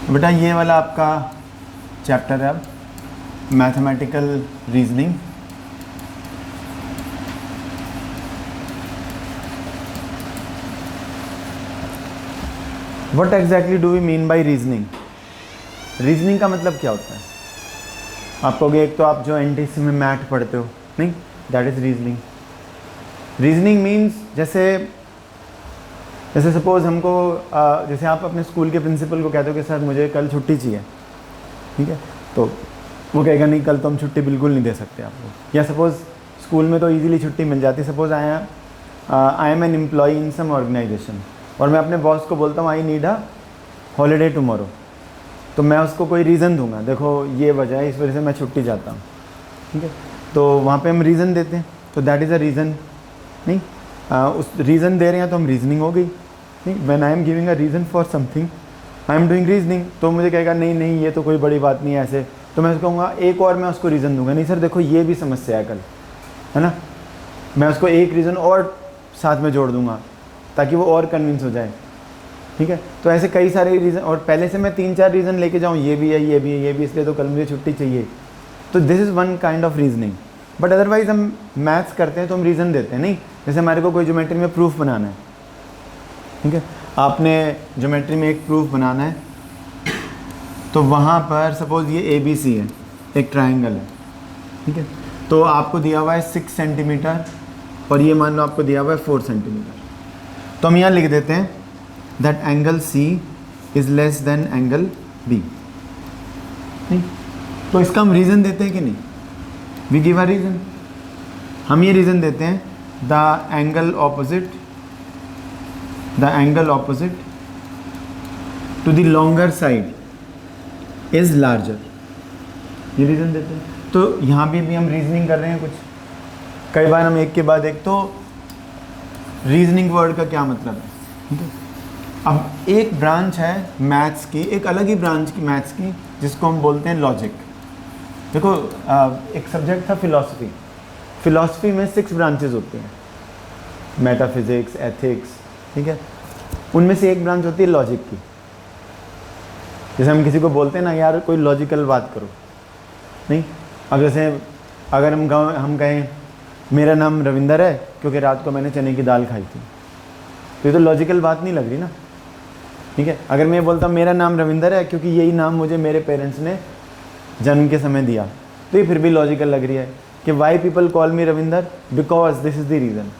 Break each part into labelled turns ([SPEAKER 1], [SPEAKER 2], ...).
[SPEAKER 1] बेटा ये वाला आपका चैप्टर है अब mathematical reasoning. What exactly do we mean by reasoning? Reasoning का मतलब क्या होता है? आप कहोगे एक तो आप जो एनटीसी में मैथ पढ़ते हो, नहीं, that is reasoning. Reasoning means जैसे सपोज हमको जैसे आप अपने स्कूल के प्रिंसिपल को कहते हो कि सर मुझे कल छुट्टी चाहिए, ठीक है, तो वो कहेगा नहीं कल तो हम छुट्टी बिल्कुल नहीं दे सकते आपको। या सपोज स्कूल में तो इजीली छुट्टी मिल जाती है। Suppose I am an employee in some organisation और मैं अपने बॉस को बोलता हूँ I need a holiday tomorrow, तो मैं उसको कोई रीज़न दूंगा, देखो ये वजह है, इस वजह से मैं छुट्टी जाता हूँ, ठीक है, तो वहाँ पे हम रीज़न देते हैं, तो दैट इज़ अ रीज़न। नहीं, उस रीज़न दे रहे हैं तो हम रीजनिंग हो गई। नहीं, when I am giving a reason for something I am doing reasoning. तो मुझे कहेगा नहीं नहीं ये तो कोई बड़ी बात नहीं है ऐसे, तो मैं उसको कहूँगा एक और मैं उसको रीज़न दूंगा, नहीं सर देखो ये भी समस्या है कल, है ना, मैं उसको एक रीज़न और साथ में जोड़ दूंगा ताकि वो और कन्विंस हो जाए, ठीक है। तो ऐसे कई सारे रीज़न, और पहले से मैं 3-4 रीज़न लेके जाऊँ, ये भी है ये भी है ये भी, इसलिए तो कल मुझे छुट्टी चाहिए, तो this is one kind of reasoning. But otherwise हम मैथ्स करते हैं तो हम रीज़न देते हैं। नहीं, जैसे हमारे को कोई ज्योमेट्री में प्रूफ बनाना है, ठीक है, आपने ज्योमेट्री में एक प्रूफ बनाना है, तो वहाँ पर सपोज़ ये ABC है, एक ट्राइंगल है, ठीक है, तो आपको दिया हुआ है 6 सेंटीमीटर और ये मान लो आपको दिया हुआ है 4 सेंटीमीटर, तो हम यहाँ लिख देते हैं that angle C is less than angle B। नहीं, तो इसका हम रीज़न देते हैं कि नहीं? We give a reason. हम ये रीज़न देते हैं the angle opposite to the longer side is larger, ये रीज़न देते हैं। तो यहाँ भी हम रीजनिंग कर रहे हैं कुछ, कई बार हम एक के बाद एक। तो रीजनिंग वर्ड का क्या मतलब है, ठीक है। अब एक ब्रांच है मैथ्स की, एक अलग ही ब्रांच की मैथ्स की, जिसको हम बोलते हैं लॉजिक। देखो एक सब्जेक्ट था फिलॉसफी में 6 ब्रांचेस होती हैं, मेटाफिजिक्स, एथिक्स, ठीक है, उनमें से एक ब्रांच होती है लॉजिक की। जैसे हम किसी को बोलते हैं ना यार कोई लॉजिकल बात करो, नहीं, अब जैसे अगर हम कहें मेरा नाम रविंदर है क्योंकि रात को मैंने चने की दाल खाई थी, तो ये तो लॉजिकल बात नहीं लग रही ना, ठीक है। अगर मैं बोलता हूँ मेरा नाम रविंदर है क्योंकि यही नाम मुझे मेरे पेरेंट्स ने जन्म के समय दिया, तो ये फिर भी लॉजिकल लग रही है कि why people call me Ravinder because this is the reason.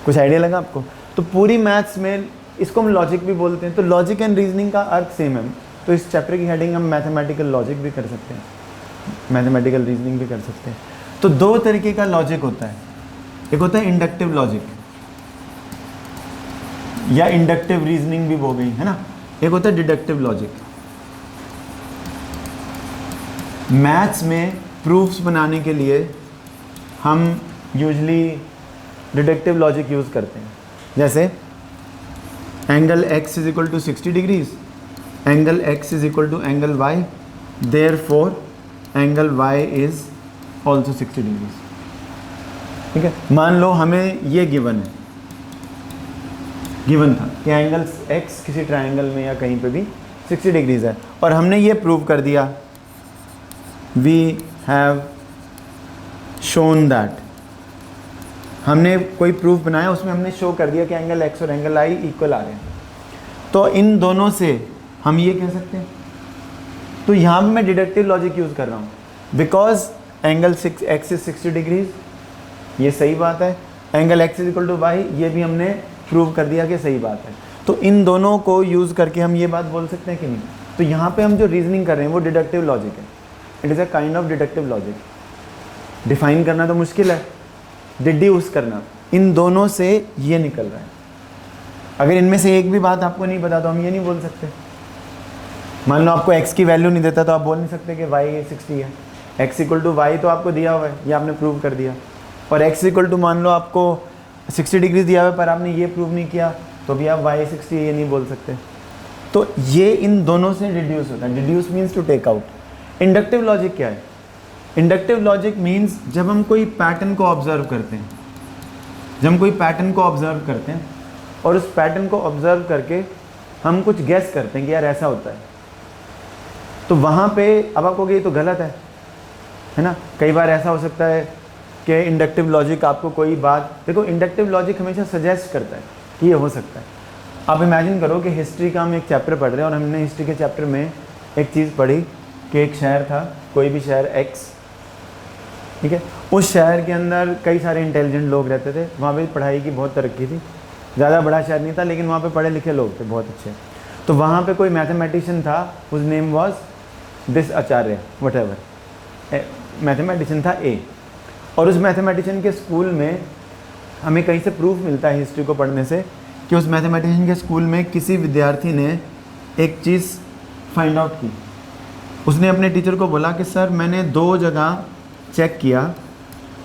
[SPEAKER 1] कुछ आइडिया लगा आपको? तो पूरी मैथ्स में इसको हम लॉजिक भी बोलते हैं। तो लॉजिक एंड रीजनिंग का अर्थ सेम है। तो इस चैप्टर की हेडिंग हम मैथमेटिकल लॉजिक भी कर सकते हैं, मैथमेटिकल रीजनिंग भी कर सकते हैं। तो 2 तरीके का लॉजिक होता है, एक होता है इंडक्टिव लॉजिक या इंडक्टिव रीजनिंग भी हो गई, है ना, एक होता है डिडक्टिव लॉजिक। मैथ्स में प्रूफ्स बनाने के लिए हम यूजली डिडक्टिव लॉजिक यूज़ करते हैं। जैसे angle x is equal to 60 degrees, angle x is equal to angle y, therefore angle y is also 60 degrees, ठीक है। मान लो हमें ये गिवन था कि एंगल x किसी ट्राइंगल में या कहीं पे भी 60 डिग्रीज है, और हमने ये प्रूव कर दिया, वी हैव शोन दैट, हमने कोई प्रूफ बनाया उसमें हमने शो कर दिया कि एंगल x और एंगल y इक्वल आ रहे हैं। तो इन दोनों से हम ये कह सकते हैं, तो यहाँ पर मैं डिडक्टिव लॉजिक यूज़ कर रहा हूँ, because angle x is 60 degrees, ये सही बात है, angle x is equal to y, ये भी हमने प्रूव कर दिया कि सही बात है। तो इन दोनों को यूज़ करके हम ये बात बोल सकते हैं कि नहीं। तो यहाँ पे हम जो रीजनिंग कर रहे हैं वो डिडक्टिव लॉजिक है, it is a kind of deductive logic. Define करना तो मुश्किल है, डिड्यूस करना, इन दोनों से ये निकल रहा है। अगर इनमें से एक भी बात आपको नहीं पता तो हम ये नहीं बोल सकते। मान लो आपको x की वैल्यू नहीं देता तो आप बोल नहीं सकते कि y 60 है। x इक्वल टू वाई तो आपको दिया हुआ है, ये आपने प्रूव कर दिया, और x इक्वल टू मान लो आपको 60 डिग्री दिया हुआ है पर आपने ये प्रूव नहीं किया, तो भी आप y 60 ये नहीं बोल सकते। तो ये इन दोनों से डिड्यूस होता है। Deduce means to take out. Inductive logic क्या है? इंडक्टिव लॉजिक मीन्स जब हम कोई पैटर्न को ऑब्जर्व करते हैं, और उस पैटर्न को ऑब्जर्व करके हम कुछ गेस करते हैं कि यार ऐसा होता है, तो वहाँ पे अब आप कहोगे ये तो गलत है ना। कई बार ऐसा हो सकता है कि इंडक्टिव लॉजिक आपको कोई बात, देखो इंडक्टिव लॉजिक हमेशा सजेस्ट करता है कि ये हो सकता है। आप इमेजिन करो कि हिस्ट्री का हम एक चैप्टर पढ़ रहे हैं और हमने हिस्ट्री के चैप्टर में एक चीज़ पढ़ी कि एक शहर था, कोई भी शहर X, ठीक है, उस शहर के अंदर कई सारे इंटेलिजेंट लोग रहते थे, वहाँ पे पढ़ाई की बहुत तरक्की थी, ज़्यादा बड़ा शहर नहीं था लेकिन वहाँ पे पढ़े लिखे लोग थे बहुत अच्छे। तो वहाँ पे कोई मैथमेटिशियन था, उस name was this Acharya what ever, mathematician था A। और उस मैथमेटिशियन के स्कूल में हमें कहीं से प्रूफ मिलता है हिस्ट्री को पढ़ने से कि उस मैथमेटिशियन के स्कूल में किसी विद्यार्थी ने एक चीज़ फाइंड आउट की। उसने अपने टीचर को बोला कि सर मैंने 2 जगह चेक किया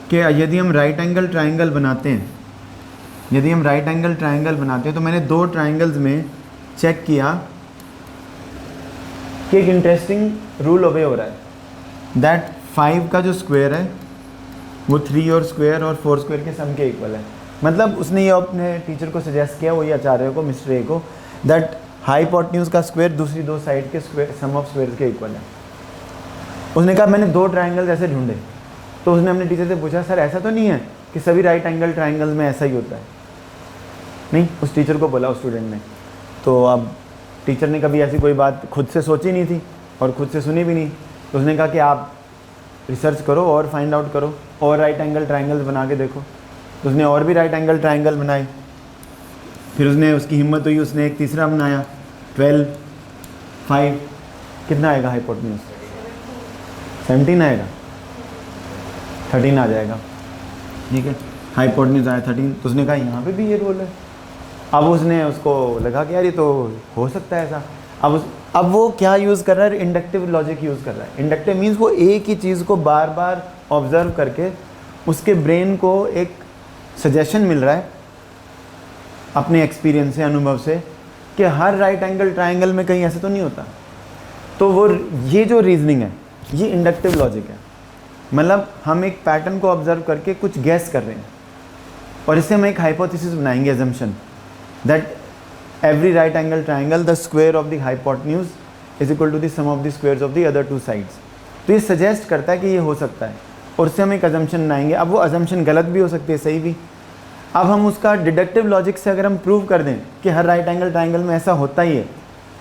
[SPEAKER 1] कि यदि हम राइट एंगल ट्रायंगल बनाते हैं, तो मैंने 2 ट्रायंगल्स में चेक किया कि एक इंटरेस्टिंग रूल ओबे हो रहा है, दैट 5 का जो स्क्वायर है वो 3 और स्क्वायर और 4 स्क्वायर के सम के इक्वल है। मतलब उसने ये अपने टीचर को सजेस्ट किया, वही आचार्य को, मिस्टर ए को, दैट हाइपोटेन्यूज का स्क्वायर दूसरी 2 साइड के स्क्वायर सम ऑफ स्क्वायर के इक्वल है। उसने कहा मैंने 2 ट्रायंगल्स ऐसे ढूंढे। तो उसने अपने टीचर से पूछा सर ऐसा तो नहीं है कि सभी राइट एंगल ट्रायंगल्स में ऐसा ही होता है? नहीं, उस टीचर को बोला उस स्टूडेंट ने। तो अब टीचर ने कभी ऐसी कोई बात खुद से सोची नहीं थी और खुद से सुनी भी नहीं, तो उसने कहा कि आप रिसर्च करो और फाइंड आउट करो और राइट एंगल ट्रायंगल्स बना के देखो। तो उसने और भी राइट एंगल ट्रायंगल बनाए, फिर उसकी हिम्मत हुई, उसने एक तीसरा बनाया, 12, 5, कितना आएगा हाइपोटेन्यूज? 17 आएगा, 13 आ जाएगा, ठीक है, हाइपोटेन्यूज आया 13। तो उसने कहा यहाँ पे भी ये रोल है। अब उसने उसको लगा कि यार ये तो हो सकता है ऐसा। अब वो क्या यूज़ कर रहा है? इंडक्टिव लॉजिक यूज़ कर रहा है। इंडक्टिव मीन्स वो एक ही चीज़ को बार बार ऑब्जर्व करके उसके ब्रेन को एक सजेशन मिल रहा है अपने एक्सपीरियंस से, अनुभव से, कि हर राइट एंगल ट्रायंगल में कहीं ऐसे तो नहीं होता। तो वो ये जो रीजनिंग है ये इंडक्टिव लॉजिक है। मतलब हम एक पैटर्न को ऑब्जर्व करके कुछ गैस कर रहे हैं और इससे हम एक हाइपोथेसिस बनाएंगे, assumption, that every right angle triangle the square of the hypotenuse is equal to the sum of the squares of the other 2 sides। तो ये सजेस्ट करता है कि ये हो सकता है और उससे हम एक अजम्पशन बनाएंगे। अब वो अजम्पशन गलत भी हो सकती है, सही भी। अब हम उसका डिडक्टिव लॉजिक से अगर हम प्रूव कर दें कि हर राइट एंगल ट्रायंगल में ऐसा होता ही है,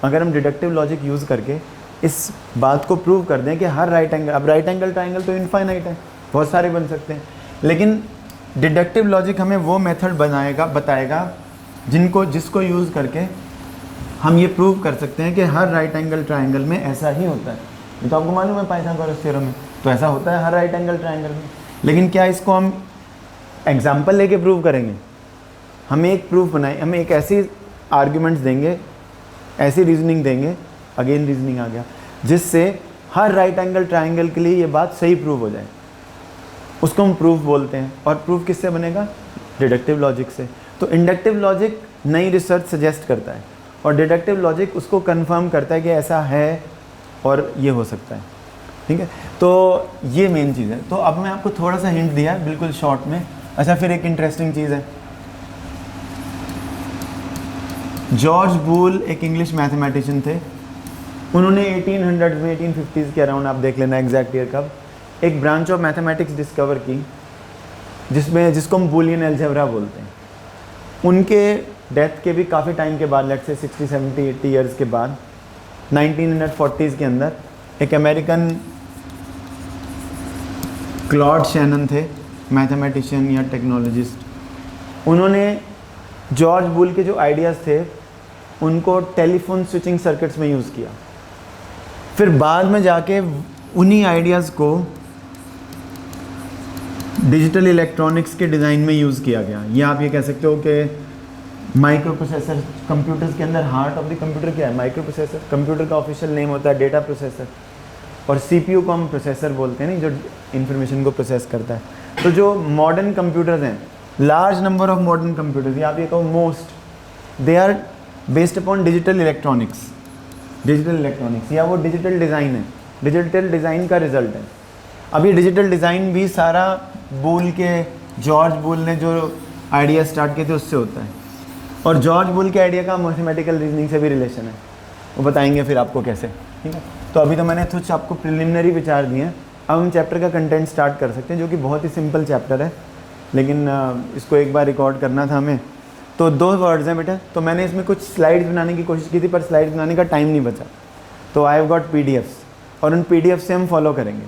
[SPEAKER 1] अगर हम डिडक्टिव लॉजिक यूज़ करके इस बात को प्रूव कर दें कि हर राइट एंगल, अब राइट एंगल ट्रायंगल तो इनफाइनाइट है, बहुत सारे बन सकते हैं, लेकिन डिडक्टिव लॉजिक हमें वो मेथड बताएगा जिसको यूज़ करके हम ये प्रूव कर सकते हैं कि हर राइट एंगल ट्रायंगल में ऐसा ही होता है। ये तो आपको मालूम है पाइथागोरस थ्योरम में, तो ऐसा होता है हर राइट एंगल ट्रायंगल में। लेकिन क्या इसको हम एग्जाम्पल लेके प्रूव करेंगे? हम एक प्रूफ बनाए, हम एक ऐसी आर्ग्यूमेंट्स देंगे, ऐसी रीजनिंग देंगे, अगेन रीजनिंग आ गया, जिससे हर राइट एंगल ट्रायंगल के लिए ये बात सही प्रूव हो जाए। उसको हम प्रूफ बोलते हैं। और प्रूफ किससे बनेगा? डिडक्टिव लॉजिक से। तो इंडक्टिव लॉजिक नई रिसर्च सजेस्ट करता है और डिडक्टिव लॉजिक उसको कंफर्म करता है कि ऐसा है और ये हो सकता है, ठीक है। तो ये मेन चीज़ है। तो अब मैं आपको थोड़ा सा हिंट दिया बिल्कुल शॉर्ट में। अच्छा, फिर एक इंटरेस्टिंग चीज़ है, जॉर्ज बूल एक इंग्लिश मैथमेटिशियन थे। उन्होंने 1800 में, 1850s के अराउंड, आप देख लेना एग्जैक्ट ईयर कब, एक ब्रांच ऑफ मैथमेटिक्स डिस्कवर की जिसको हम बूलियन अलजेब्रा बोलते हैं। उनके डेथ के भी काफ़ी टाइम के बाद, लेट्स से 60, 70, 80 ईयर्स के बाद, 1940s के अंदर एक अमेरिकन क्लॉड शैनन थे, मैथमेटिशियन या टेक्नोलॉजिस्ट। उन्होंने जॉर्ज बूल के जो आइडियाज़ थे उनको टेलीफोन स्विचिंग सर्किट्स में यूज़ किया। फिर बाद में जाके उन्हीं आइडियाज़ को डिजिटल इलेक्ट्रॉनिक्स के डिज़ाइन में यूज़ किया गया। या आप ये कह सकते हो कि माइक्रो प्रोसेसर, कंप्यूटर्स के अंदर हार्ट ऑफ द कंप्यूटर क्या है? Micro processor. कंप्यूटर का ऑफिशियल नेम होता है डेटा प्रोसेसर, और सीपीयू को हम प्रोसेसर बोलते हैं, नहीं, जो इन्फॉर्मेशन को प्रोसेस करता है। तो जो मॉडर्न कंप्यूटर्स हैं, large number of modern computers, या आप ये कहो most, they are based upon digital electronics. या वो डिजिटल डिज़ाइन है, डिजिटल डिज़ाइन का रिजल्ट है। अब ये डिजिटल डिज़ाइन भी सारा जॉर्ज बूल ने जो आइडिया स्टार्ट किए थे उससे होता है। और जॉर्ज बूल के आइडिया का मैथमेटिकल रीजनिंग से भी रिलेशन है, वो बताएंगे फिर आपको कैसे, ठीक है। तो अभी तो मैंने कुछ आपको प्रिलिमिनरी विचार दिए हैं, अब हम चैप्टर का कंटेंट स्टार्ट कर सकते हैं, जो कि बहुत ही सिंपल चैप्टर है, लेकिन इसको एक बार रिकॉर्ड करना था हमें। तो 2 वर्ड्स हैं बेटा, तो मैंने इसमें कुछ स्लाइड्स बनाने की कोशिश की थी, पर स्लाइड्स बनाने का टाइम नहीं बचा, तो आई हैव गॉट PDFs और उन PDF से हम फॉलो करेंगे,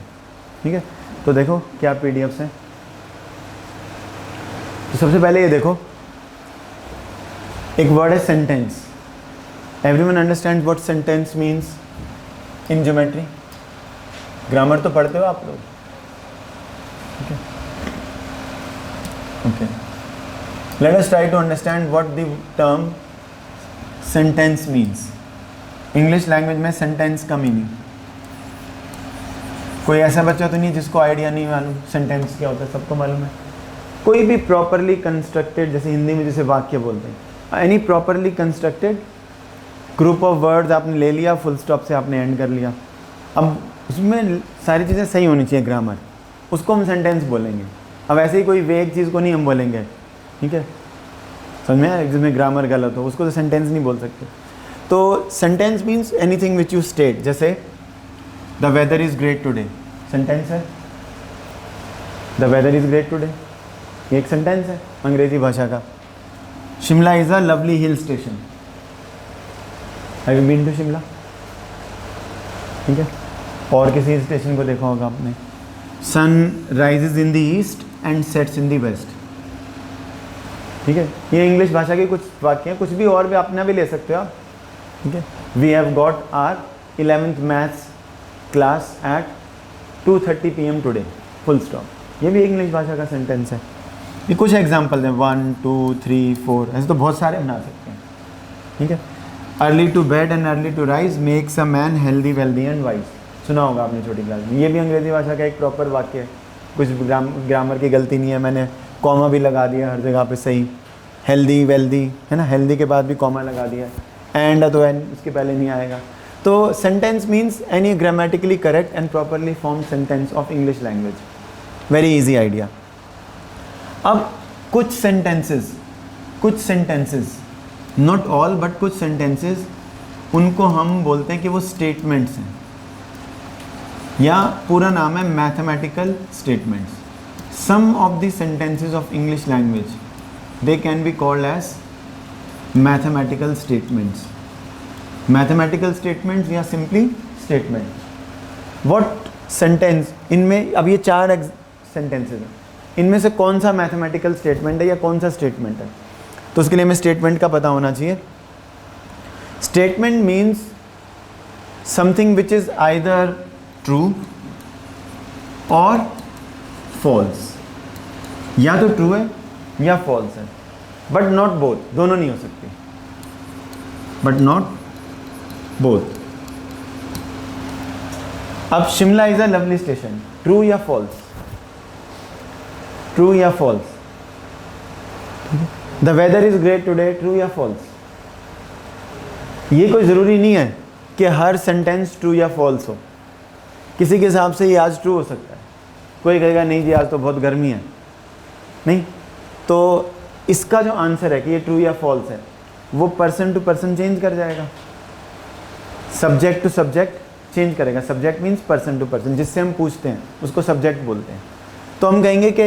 [SPEAKER 1] ठीक है। तो देखो क्या PDFs हैं। तो सबसे पहले ये देखो, एक वर्ड है sentence. Everyone understand what sentence means in geometry? Grammar तो पढ़ते हो आप लोग, ठीक है, okay. Let us try to understand what the term sentence means. English language में सेंटेंस का मीनिंग, कोई ऐसा बच्चा तो नहीं जिसको आइडिया नहीं मालूम सेंटेंस क्या होता है? सबको मालूम है। कोई भी प्रॉपरली कंस्ट्रक्टेड, जैसे हिंदी में जैसे वाक्य बोलते हैं, any properly constructed group of words आपने ले लिया, फुल स्टॉप से आपने एंड कर लिया। अब उसमें सारी चीज़ें सही होनी चाहिए, ग्रामर, उसको हम सेंटेंस बोलेंगे। अब ऐसे ही कोई वेग चीज़ को नहीं हम बोलेंगे, ठीक है, समझ में आया? जिसमें ग्रामर गलत हो उसको तो सेंटेंस नहीं बोल सकते। तो sentence means anything which you state, जैसे the weather is great today, sentence है। The weather is great today, ये एक सेंटेंस है अंग्रेजी भाषा का। Shimla is a lovely hill station, have you been to Shimla, ठीक है। और किसी हिल स्टेशन को देखा होगा आपने। Sun rises in the east and sets in the west, ठीक है। ये इंग्लिश भाषा के कुछ वाक्य हैं, कुछ भी और भी अपना भी ले सकते हो आप, ठीक है। We have got our 11th maths class at 2:30 PM today, full stop. ये भी इंग्लिश भाषा का सेंटेंस है। ये कुछ एग्जाम्पल हैं, 1 2 3 4, ऐसे तो बहुत सारे बना सकते हैं, ठीक है। Early to bed and early to rise makes a man healthy wealthy and wise, सुना होगा आपने छोटी क्लास में। ये भी अंग्रेजी भाषा का एक प्रॉपर वाक्य है, कुछ ग्रामर की गलती नहीं है, मैंने कॉमा भी लगा दिया हर जगह पे सही। हेल्दी वेल्दी है ना, हेल्दी के बाद भी कॉमा लगा दिया, एंड तो एंड उसके पहले नहीं आएगा। तो sentence means any grammatically correct and properly form sentence of English language, very easy idea. अब कुछ सेंटेंसेस, नॉट ऑल बट कुछ सेंटेंसेस, उनको हम बोलते हैं कि वो स्टेटमेंट्स हैं, या पूरा नाम है mathematical statements. Some of the sentences of English language they can be called as mathematical statements. Mathematical statements या सिंपली स्टेटमेंट। व्हाट सेंटेंस, इनमें अब ये 4 सेंटेंसेस हैं, इनमें से कौन सा मैथमेटिकल स्टेटमेंट है या कौन सा स्टेटमेंट है? तो उसके लिए हमें स्टेटमेंट का पता होना चाहिए। Statement means something which is either true और फॉल्स, या तो ट्रू है या फॉल्स है, बट नॉट बोथ, दोनों नहीं हो सकती, बट नॉट बोथ। अब Shimla is a lovely station, true या फॉल्स? ट्रू या false? The weather is great today, true या फॉल्स? ये कोई ज़रूरी नहीं है कि हर सेंटेंस ट्रू या फॉल्स हो। किसी के हिसाब से ये आज ट्रू हो सकता है, कोई कहेगा नहीं जी आज तो बहुत गर्मी है, नहीं। तो इसका जो आंसर है कि ये ट्रू या फॉल्स है, वो पर्सन टू पर्सन चेंज कर जाएगा, सब्जेक्ट टू सब्जेक्ट चेंज करेगा। Subject means person to person, जिससे हम पूछते हैं उसको सब्जेक्ट बोलते हैं। तो हम कहेंगे कि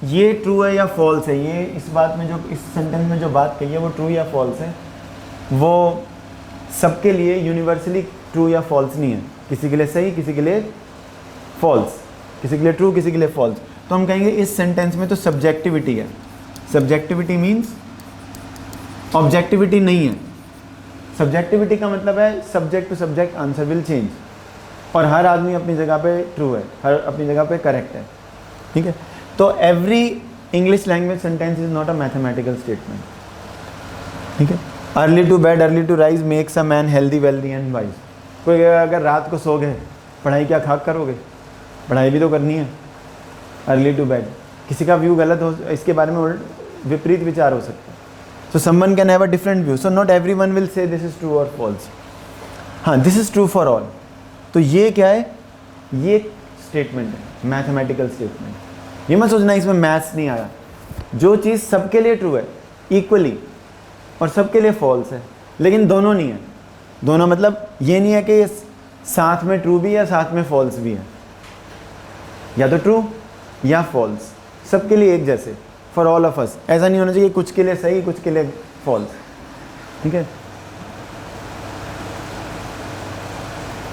[SPEAKER 1] ये ट्रू है या फॉल्स है, ये इस बात में जो इस सेंटेंस में जो बात कही है वो ट्रू या फॉल्स है, वो सबके लिए यूनिवर्सली ट्रू या फॉल्स नहीं है। किसी के लिए सही, किसी के लिए फॉल्स, किसी के लिए ट्रू, किसी के लिए फॉल्स। तो हम कहेंगे इस सेंटेंस में तो सब्जेक्टिविटी है। सब्जेक्टिविटी मीन्स ऑब्जेक्टिविटी नहीं है। सब्जेक्टिविटी का मतलब है subject to subject answer will change, और हर आदमी अपनी जगह पे ट्रू है, हर अपनी जगह पे करेक्ट है, ठीक है। तो every English language sentence is not a mathematical statement, ठीक है। Early to bed early to rise makes a man healthy wealthy and wise. कोई अगर रात को सो गए, पढ़ाई क्या खाक करोगे? पढ़ाई भी तो करनी है। अर्ली टू बेड, किसी का व्यू गलत हो, इसके बारे में विपरीत विचार हो सकता है। So someone can have a different view, so not everyone will say this is true और फॉल्स। हाँ, this is true for all. तो ये क्या है? ये स्टेटमेंट है, मैथमेटिकल स्टेटमेंट। ये मत सोचना इसमें मैथ्स नहीं आया। जो चीज़ सबके लिए ट्रू है इक्वली और सबके लिए फॉल्स है, लेकिन दोनों नहीं है। दोनों मतलब ये नहीं है कि साथ में ट्रू भी है, साथ में फॉल्स भी है, या तो ट्रू या फॉल्स, सबके लिए एक जैसे, फॉर ऑल ऑफ अस। ऐसा नहीं होना चाहिए कुछ के लिए सही कुछ के लिए फॉल्स, ठीक है।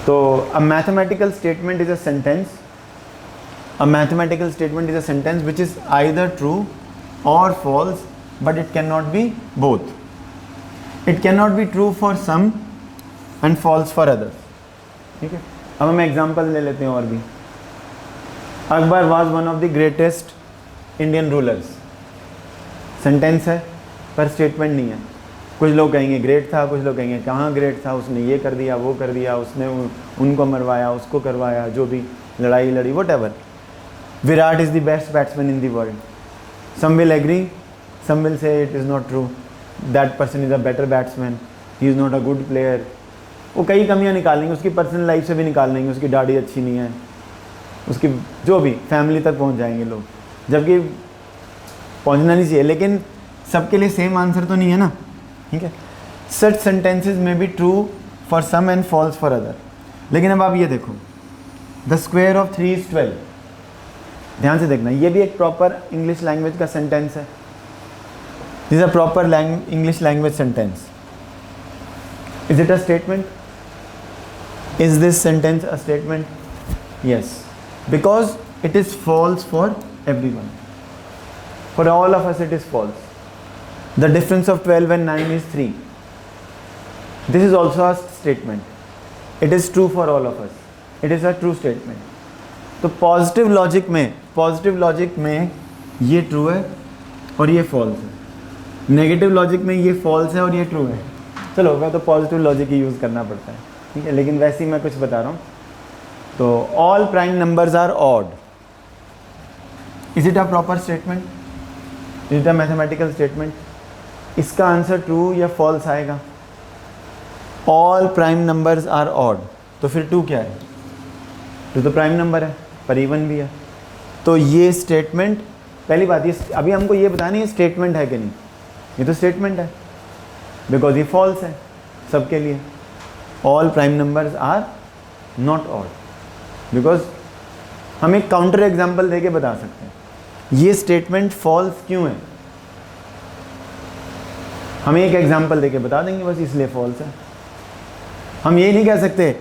[SPEAKER 1] तो a mathematical statement is a sentence, a mathematical statement is a sentence which is either true और false, but it can not be both. It can not be true for some and false for others, ठीक है। अब हम example ले लेते हैं और भी। Akbar was one of the greatest Indian rulers, sentence है पर स्टेटमेंट नहीं है। कुछ लोग कहेंगे ग्रेट था, कुछ लोग कहेंगे कहाँ ग्रेट था, उसने ये कर दिया वो कर दिया, उसने उनको मरवाया उसको करवाया, जो भी लड़ाई लड़ी, whatever. Virat is the best batsman in the world, some will agree, some will say it is not true, that person is a better batsman, he is not a good player. वो कई कमियाँ निकालेंगे, उसकी personal life से भी निकाल लेंगे, उसकी दाढ़ी अच्छी नहीं है, उसकी जो भी फैमिली तक पहुंच जाएंगे लोग, जबकि पहुंचना नहीं चाहिए, लेकिन सबके लिए सेम आंसर तो नहीं है ना, ठीक है। सच सेंटेंसेज में be true for some and false for other. लेकिन अब आप ये देखो, द स्क्वायर ऑफ 3 इज 12, ध्यान से देखना, ये भी एक प्रॉपर इंग्लिश लैंग्वेज का सेंटेंस है, this a proper English language sentence. Is it a statement? Is this sentence a statement? Yes, because it is false for everyone. For all of us it is false. The difference of 12 and 9 is 3. This is also a statement. It is true for all of us. It is a true statement. तो positive logic में ये true है और ये false है। Negative logic में ये false है और ये ट्रू है। चलो मैं तो पॉजिटिव लॉजिक ही यूज़ करना पड़ता है, ठीक है, लेकिन वैसे ही मैं कुछ बता रहा हूँ। तो all prime numbers are odd, is it a proper statement? Is it a mathematical statement? इसका आंसर ट्रू या फॉल्स आएगा। All prime numbers are odd, तो फिर ट्रू क्या है? ट्रू तो प्राइम नंबर है पर इवन भी है, तो ये स्टेटमेंट, पहली बात ये अभी हमको ये बताना ये स्टेटमेंट है कि नहीं, ये तो स्टेटमेंट है बिकॉज ये फॉल्स है सबके लिए। All prime numbers are not odd, because हम एक काउंटर एग्जाम्पल देके बता सकते हैं ये स्टेटमेंट फॉल्स क्यों है। हम एक एग्जाम्पल देके बता देंगे बस, इसलिए फॉल्स है। हम ये नहीं कह सकते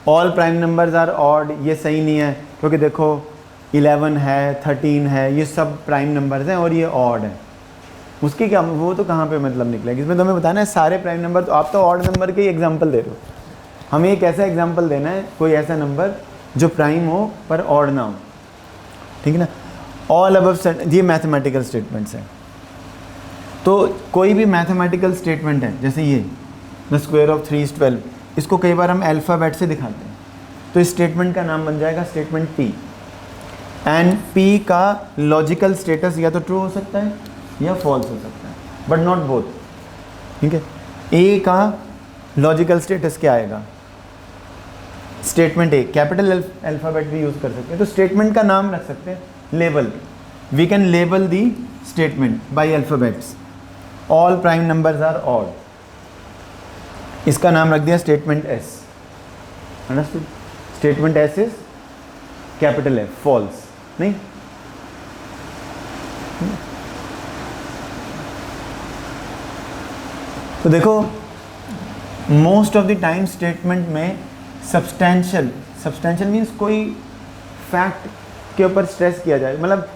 [SPEAKER 1] all prime numbers are odd, ये सही नहीं है क्योंकि देखो 11 है 13 है, ये सब प्राइम नंबर्स हैं और ये ऑड है। उसकी क्या, वो तो कहाँ पे मतलब निकलेगा। इसमें तो हमें बताना है सारे प्राइम नंबर, तो आप तो ऑड नंबर के ही एग्जाम्पल दे रहे हो, हमें एक ऐसा एग्जाम्पल देना है, कोई ऐसा नंबर जो प्राइम हो पर ऑड ना हो, ठीक है ना। ऑल अबव, ये मैथमेटिकल स्टेटमेंट्स हैं। तो कोई भी मैथमेटिकल स्टेटमेंट है, जैसे ये द स्क्वायर ऑफ 3 इज 12, इसको कई बार हम अल्फ़ाबेट से दिखाते हैं, तो इस स्टेटमेंट का नाम बन जाएगा स्टेटमेंट P। एंड P का लॉजिकल स्टेटस या तो ट्रू हो सकता है या फॉल्स हो सकता है, बट नॉट बोथ, ठीक है। A का लॉजिकल स्टेटस क्या आएगा? स्टेटमेंट A, कैपिटल अल्फ़ाबेट भी यूज़ कर सकते हैं, तो स्टेटमेंट का नाम रख सकते हैं, label, we can label the statement by alphabets. All prime numbers are odd, इसका नाम रख दिया statement S, understood. Statement S is capital F, false नहीं। तो देखो most of the time statement में सब्सटेंशियल मीन्स कोई फैक्ट के ऊपर स्ट्रेस किया जाए, मतलब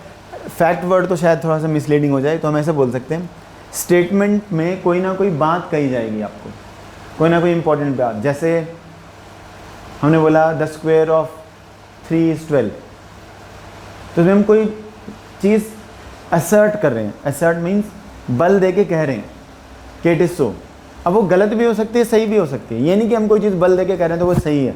[SPEAKER 1] फैक्ट वर्ड तो शायद थोड़ा सा मिसलीडिंग हो जाए, तो हम ऐसे बोल सकते हैं स्टेटमेंट में कोई ना कोई बात कही जाएगी आपको, कोई ना कोई इंपॉर्टेंट बात। जैसे हमने बोला द स्क्वायर ऑफ 3 इज 12, तो इसमें हम कोई चीज़ असर्ट कर रहे हैं, असर्ट मीन्स बल दे के कह रहे हैं कि इट इज़ सो। अब वो गलत भी हो सकती है सही भी हो सकती है, ये नहीं कि हम कोई चीज़ बल दे के कह रहे हैं तो वो सही है।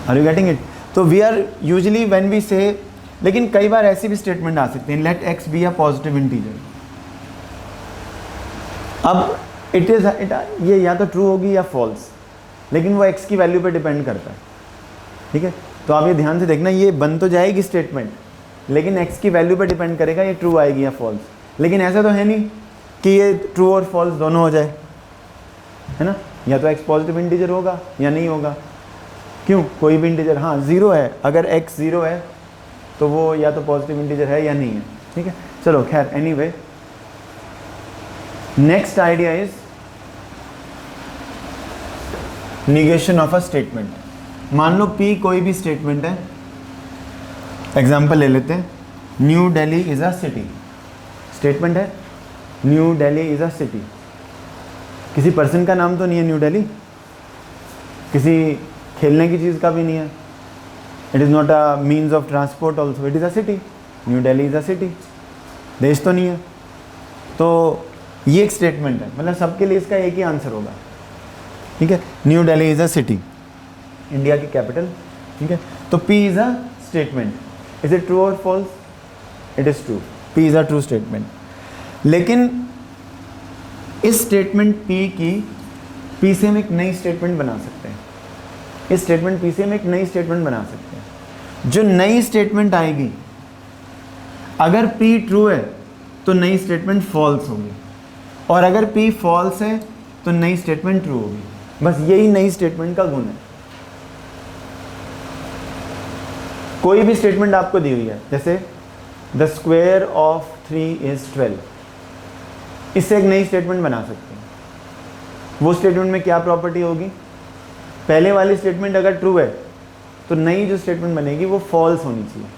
[SPEAKER 1] Are you getting it? तो we are usually when we say, लेकिन कई बार ऐसी भी स्टेटमेंट आ सकती है, let x be a positive integer. अब इट इज़ ये या तो ट्रू होगी या फॉल्स, लेकिन वो एक्स की वैल्यू पे डिपेंड करता है, ठीक है। तो आप ये ध्यान से देखना, ये बन तो जाएगी स्टेटमेंट, लेकिन एक्स की वैल्यू पे डिपेंड करेगा ये ट्रू आएगी या फॉल्स। लेकिन ऐसा तो है नहीं कि ये ट्रू और फॉल्स दोनों हो जाए, है ना। या तो x पॉजिटिव इंटीजर होगा या नहीं होगा। क्यों? कोई भी इंटीजर, हाँ 0 है, अगर x 0 है तो वो या तो पॉजिटिव इंटीजर है या नहीं है। ठीक है, चलो खैर, anyway next idea is negation of a statement. मान लो P कोई भी स्टेटमेंट है, एग्जाम्पल ले लेते हैं, New Delhi is a city. Statement है New Delhi is a city. किसी पर्सन का नाम तो नहीं है न्यू दिल्ली, किसी खेलने की चीज़ का भी नहीं है। It is not a means of transport also, it is a city. New Delhi is a city, देश तो नहीं है। तो ये एक स्टेटमेंट है, मतलब सबके लिए इसका एक ही आंसर होगा। ठीक है, New Delhi is a city, India की कैपिटल। ठीक है, तो P is a statement. Is it true और false? It is true, P is a true statement. लेकिन इस स्टेटमेंट P से हम एक नई स्टेटमेंट बना सकते हैं। इस स्टेटमेंट P से हम एक नई स्टेटमेंट बना सकते हैं। जो नई स्टेटमेंट आएगी, अगर P ट्रू है तो नई स्टेटमेंट फॉल्स होगी, और अगर P फॉल्स है तो नई स्टेटमेंट ट्रू होगी। बस यही नई स्टेटमेंट का गुण है। कोई भी स्टेटमेंट आपको दी हुई है, जैसे द स्क्वायर ऑफ 3 इज 12, इससे एक नई स्टेटमेंट बना सकते हैं। वो स्टेटमेंट में क्या प्रॉपर्टी होगी? पहले वाली स्टेटमेंट अगर ट्रू है तो नई जो स्टेटमेंट बनेगी वो फॉल्स होनी चाहिए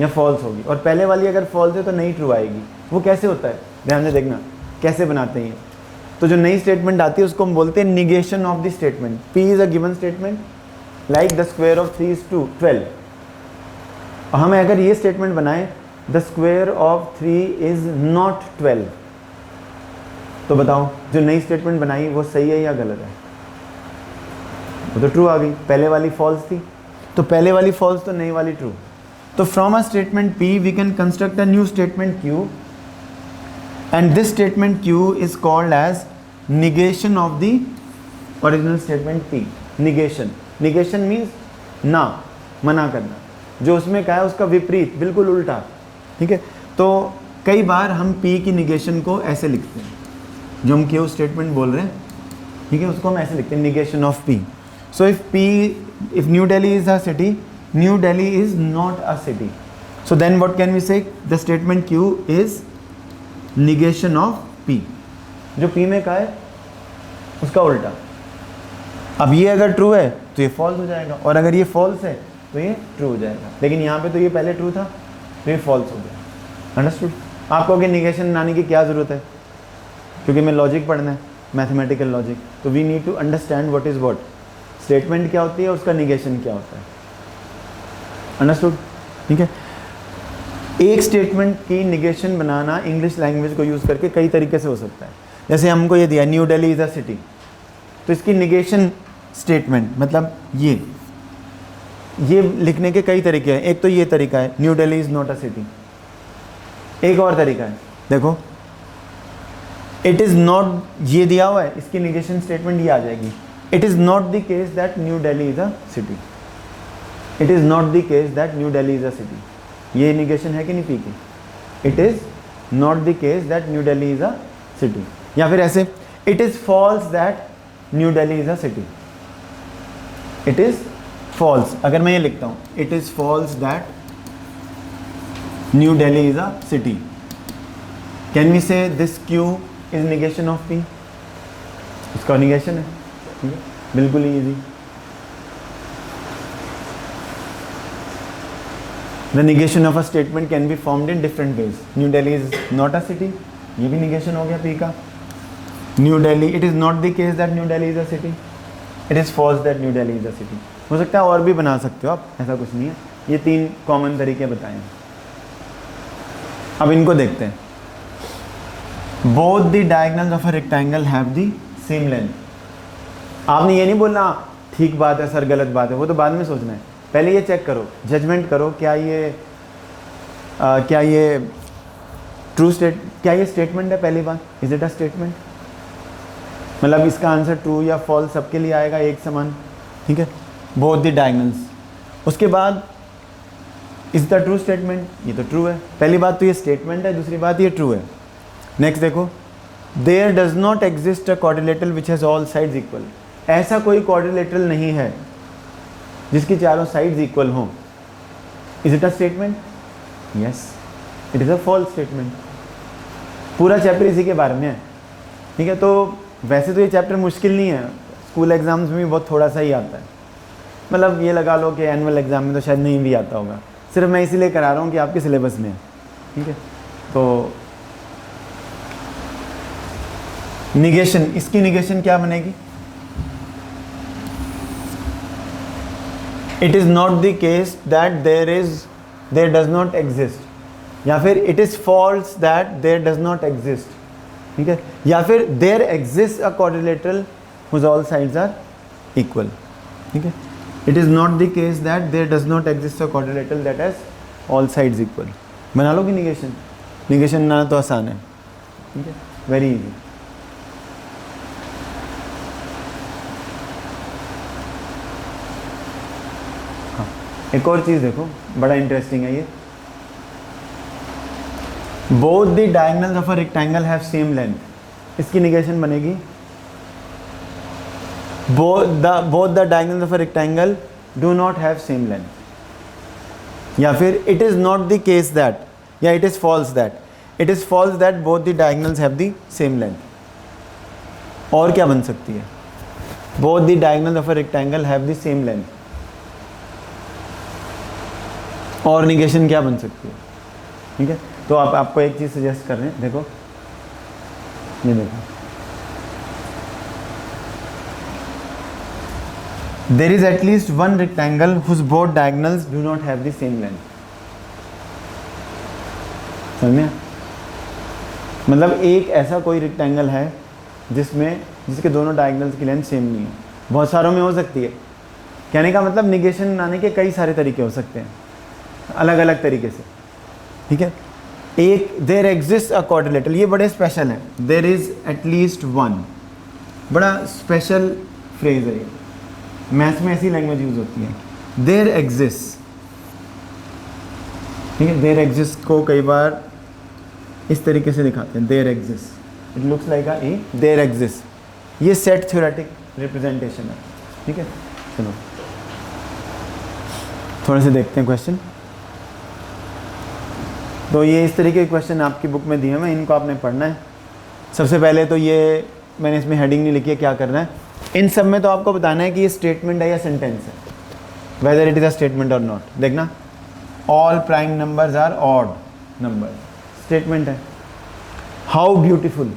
[SPEAKER 1] या फॉल्स होगी, और पहले वाली अगर फॉल्स है तो नई ट्रू आएगी। वो कैसे होता है, ध्यान से देखना कैसे बनाते हैं। तो जो नई स्टेटमेंट आती है उसको हम बोलते हैं negation of the statement. P is a given statement like the square of 3 is 12, और हमें अगर ये स्टेटमेंट बनाए the square of 3 is not 12, तो बताओ जो नई स्टेटमेंट बनाई वो सही है या गलत है? वो तो ट्रू आ गई, पहले वाली फॉल्स थी, तो पहले वाली फॉल्स तो नई वाली ट्रू। तो from a statement P we can construct a new statement Q, and this statement Q is called as negation of the original statement P. negation means ना, मना करना, जो उसमें कहा है उसका विपरीत, बिल्कुल उल्टा। ठीक है, तो कई बार हम P की negation को ऐसे लिखते हैं, जो हम Q स्टेटमेंट बोल रहे हैं, ठीक है, उसको हम ऐसे लिखते हैं negation of P. So if New Delhi is a city, New Delhi is not a city. So then what can we say? The statement Q is negation of P। जो P में का है उसका उल्टा। अब ये अगर ट्रू है तो ये फॉल्स हो जाएगा, और अगर ये फॉल्स है तो ये ट्रू हो जाएगा। लेकिन यहाँ पे तो ये पहले ट्रू था तो ये फॉल्स हो गया। अंडरस्टूड? आपको अगर निगेशन बनाने की क्या ज़रूरत है? क्योंकि मैं लॉजिक पढ़ना है, मैथमेटिकल लॉजिक, तो we need to understand what is what. Statement क्या होती है, उसका निगेशन क्या होता है। अंडरस्टूड? ठीक है, एक स्टेटमेंट की निगेशन बनाना इंग्लिश लैंग्वेज को यूज़ करके कई तरीके से हो सकता है। जैसे हमको ये दिया new Delhi is a city, तो इसकी निगेशन स्टेटमेंट मतलब ये लिखने के कई तरीके हैं। एक तो ये तरीका है New Delhi is not a city. एक और तरीका है, देखो इट इज़ नॉट, ये दिया हुआ है, इसकी निगेशन स्टेटमेंट ये आ जाएगी, it is not the case that New Delhi is a city. It is not the case that New Delhi is a city. ये निगेशन है कि नहीं P की? It is not the case that New Delhi is a city. या फिर ऐसे it is false that New Delhi is a city. It is false, अगर मैं ये लिखता हूँ it is false that New Delhi is a city, can we say this Q is negation of P? इसका negation है, ठीक है, बिल्कुल ही easy. The negation of a statement can be formed in different ways. New Delhi is not a city, ये भी negation हो गया P का। New Delhi, it is not the case that New Delhi is a city. It is false that New Delhi is a city. हो सकता है और भी बना सकते हो आप, ऐसा कुछ नहीं है। ये 3 कॉमन तरीके बताएं। अब इनको देखते हैं। Both the diagonals of a rectangle have the same length। आपने ये नहीं बोलना ठीक बात है सर, गलत बात है, वो तो बाद में सोचना है। पहले ये चेक करो, जजमेंट करो, क्या ये स्टेटमेंट है? पहली बात, इज इट अ स्टेटमेंट? मतलब इसका आंसर ट्रू या फॉल्स सबके लिए आएगा एक समान, ठीक है, बोथ द डायगोनल्स। उसके बाद इज द ट्रू स्टेटमेंट, ये तो ट्रू है। पहली बात तो ये स्टेटमेंट है, दूसरी बात ये ट्रू है। नेक्स्ट देखो, there does not exist a quadrilateral which has all sides equal. ऐसा कोई क्वाड्रिलेटरल नहीं है जिसकी चारों साइड्स इक्वल हों। Is it a statement? Yes, it is a false statement. पूरा चैप्टर इसी के बारे में है, ठीक है। तो वैसे तो ये चैप्टर मुश्किल नहीं है, स्कूल एग्जाम्स में भी बहुत थोड़ा सा ही आता है, मतलब ये लगा लो कि एनुअल एग्जाम में तो शायद नहीं भी आता होगा, सिर्फ मैं इसीलिए करा रहा हूँ कि आपके सिलेबस में है, ठीक है। तो निगेशन, इसकी निगेशन क्या बनेगी? It is not the case that there does not exist, या फिर it is false that there does not exist, ठीक है, या फिर there exist a quadrilateral whose all sides are equal, ठीक है। It is not the case that there does not exist a quadrilateral that has all sides equal. बना लो कि negation, negation बनाना तो आसान है, ठीक है, वेरी इजी। हाँ, एक और चीज़ देखो, बड़ा इंटरेस्टिंग है ये। Both the diagonals of a rectangle have same length, इसकी निगेशन बनेगी both the diagonals of a rectangle do not have same length, या फिर it is not the case that, या it is false that both the diagonals have the same length। और क्या बन सकती है? both the diagonals of a rectangle have the same length, और negation क्या बन सकती है? ठीक है, तो आपको एक चीज़ सजेस्ट कर रहे हैं, देखो ये देखो, there is at least one rectangle whose both diagonals do not have the same length। समझ में? मतलब एक ऐसा कोई रेक्टेंगल है जिसके दोनों डायगोनल्स की लेंथ सेम नहीं है। बहुत सारों में हो सकती है, कहने का मतलब निगेशन बनाने के कई सारे तरीके हो सकते हैं, अलग अलग तरीके से, ठीक है। एक देयर एग्जिस्ट अ क्वाड्रिलेटरल, ये बड़े स्पेशल है, देयर इज एटलीस्ट वन, बड़ा स्पेशल फ्रेज है ये, मैथ्स में ऐसी लैंग्वेज यूज होती है, देयर एग्जिस्ट, ठीक है। देयर एग्जिस्ट को कई बार इस तरीके से दिखाते हैं, there exist, it looks like a there exist, ये सेट थ्योरेटिक रिप्रेजेंटेशन है, ठीक है। चलो थोड़े से देखते हैं क्वेश्चन। तो ये इस तरीके के क्वेश्चन आपकी बुक में दिए हैं, इनको आपने पढ़ना है। सबसे पहले तो ये मैंने इसमें हेडिंग नहीं लिखी है, क्या करना है इन सब में, तो आपको बताना है कि ये स्टेटमेंट है या सेंटेंस है, whether it is a statement और नॉट। देखना, all prime numbers are odd number, statement है। हाउ ब्यूटीफुल,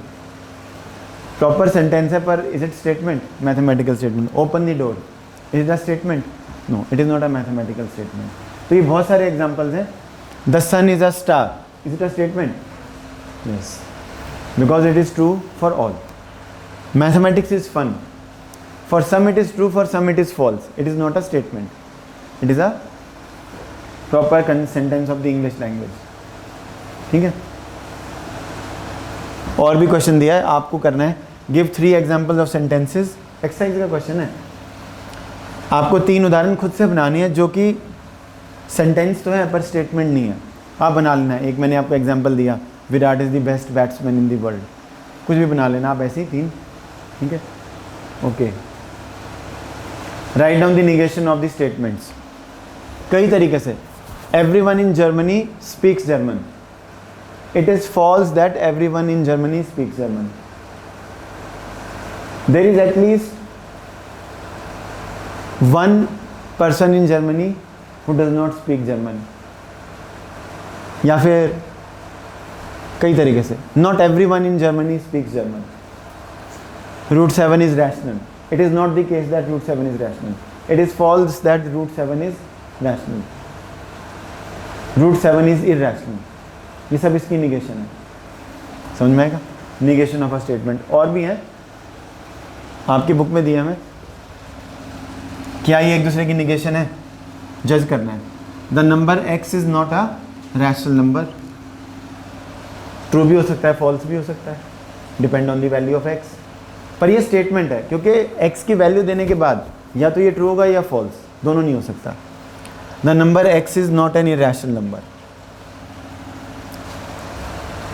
[SPEAKER 1] प्रॉपर सेंटेंस है, पर is it statement? Mathematical statement. Open the door, is it a statement? No, it is not a mathematical statement. तो ये बहुत सारे examples हैं। The sun is a star, is it a statement? Yes, because it is true for all. Mathematics is fun, for some it is true, for some it is false, it is not a statement, it is a proper sentence of the English language, ठीक है। और भी question दिया है, आपको करना है give 3 examples of sentences, exercise का क्वेश्चन है। आपको 3 उदाहरण खुद से बनानी है जो कि सेंटेंस तो है पर स्टेटमेंट नहीं है, आप बना लेना है। एक मैंने आपको एग्जाम्पल दिया, Virat is the best batsman in the world, कुछ भी बना लेना आप ऐसे ही 3, ठीक है। Okay, right down the negation of the statements कई तरीके से। Everyone in Germany speaks German, it is false that everyone in Germany speaks German. There is at least one person in Germany who does not speak German, या फिर कई तरीके से, not everyone in Germany speaks German. Root 7 is rational. It is not the case that root 7 is rational. It is false that root 7 is rational. Root 7 is irrational. ये सब इसकी negation है, समझ में आएगा? Negation of a statement. और भी है आपकी बुक में दिया हमें, क्या ये एक दूसरे की निगेशन है? जज करना है। The number x is not a rational number, true भी हो सकता है, फॉल्स भी हो सकता है, depend on the value of x। पर ये स्टेटमेंट है क्योंकि x की वैल्यू देने के बाद या तो ये ट्रू होगा या फॉल्स, दोनों नहीं हो सकता। The number x is not an irrational number,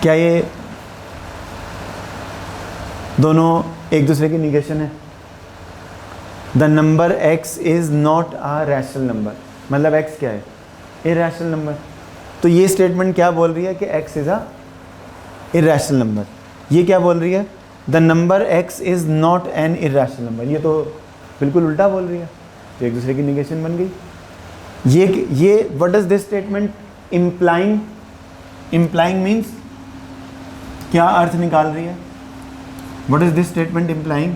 [SPEAKER 1] क्या ये दोनों एक दूसरे की निगेशन है। The number x is not a rational number, मतलब x क्या है, इरैशनल नंबर। तो ये स्टेटमेंट क्या बोल रही है कि x is a irrational number. ये क्या बोल रही है, the number x is not an irrational number. ये तो बिल्कुल उल्टा बोल रही है, तो एक दूसरे की निगेशन बन गई। ये what does this statement implying, implying means क्या अर्थ निकाल रही है, what is this statement implying.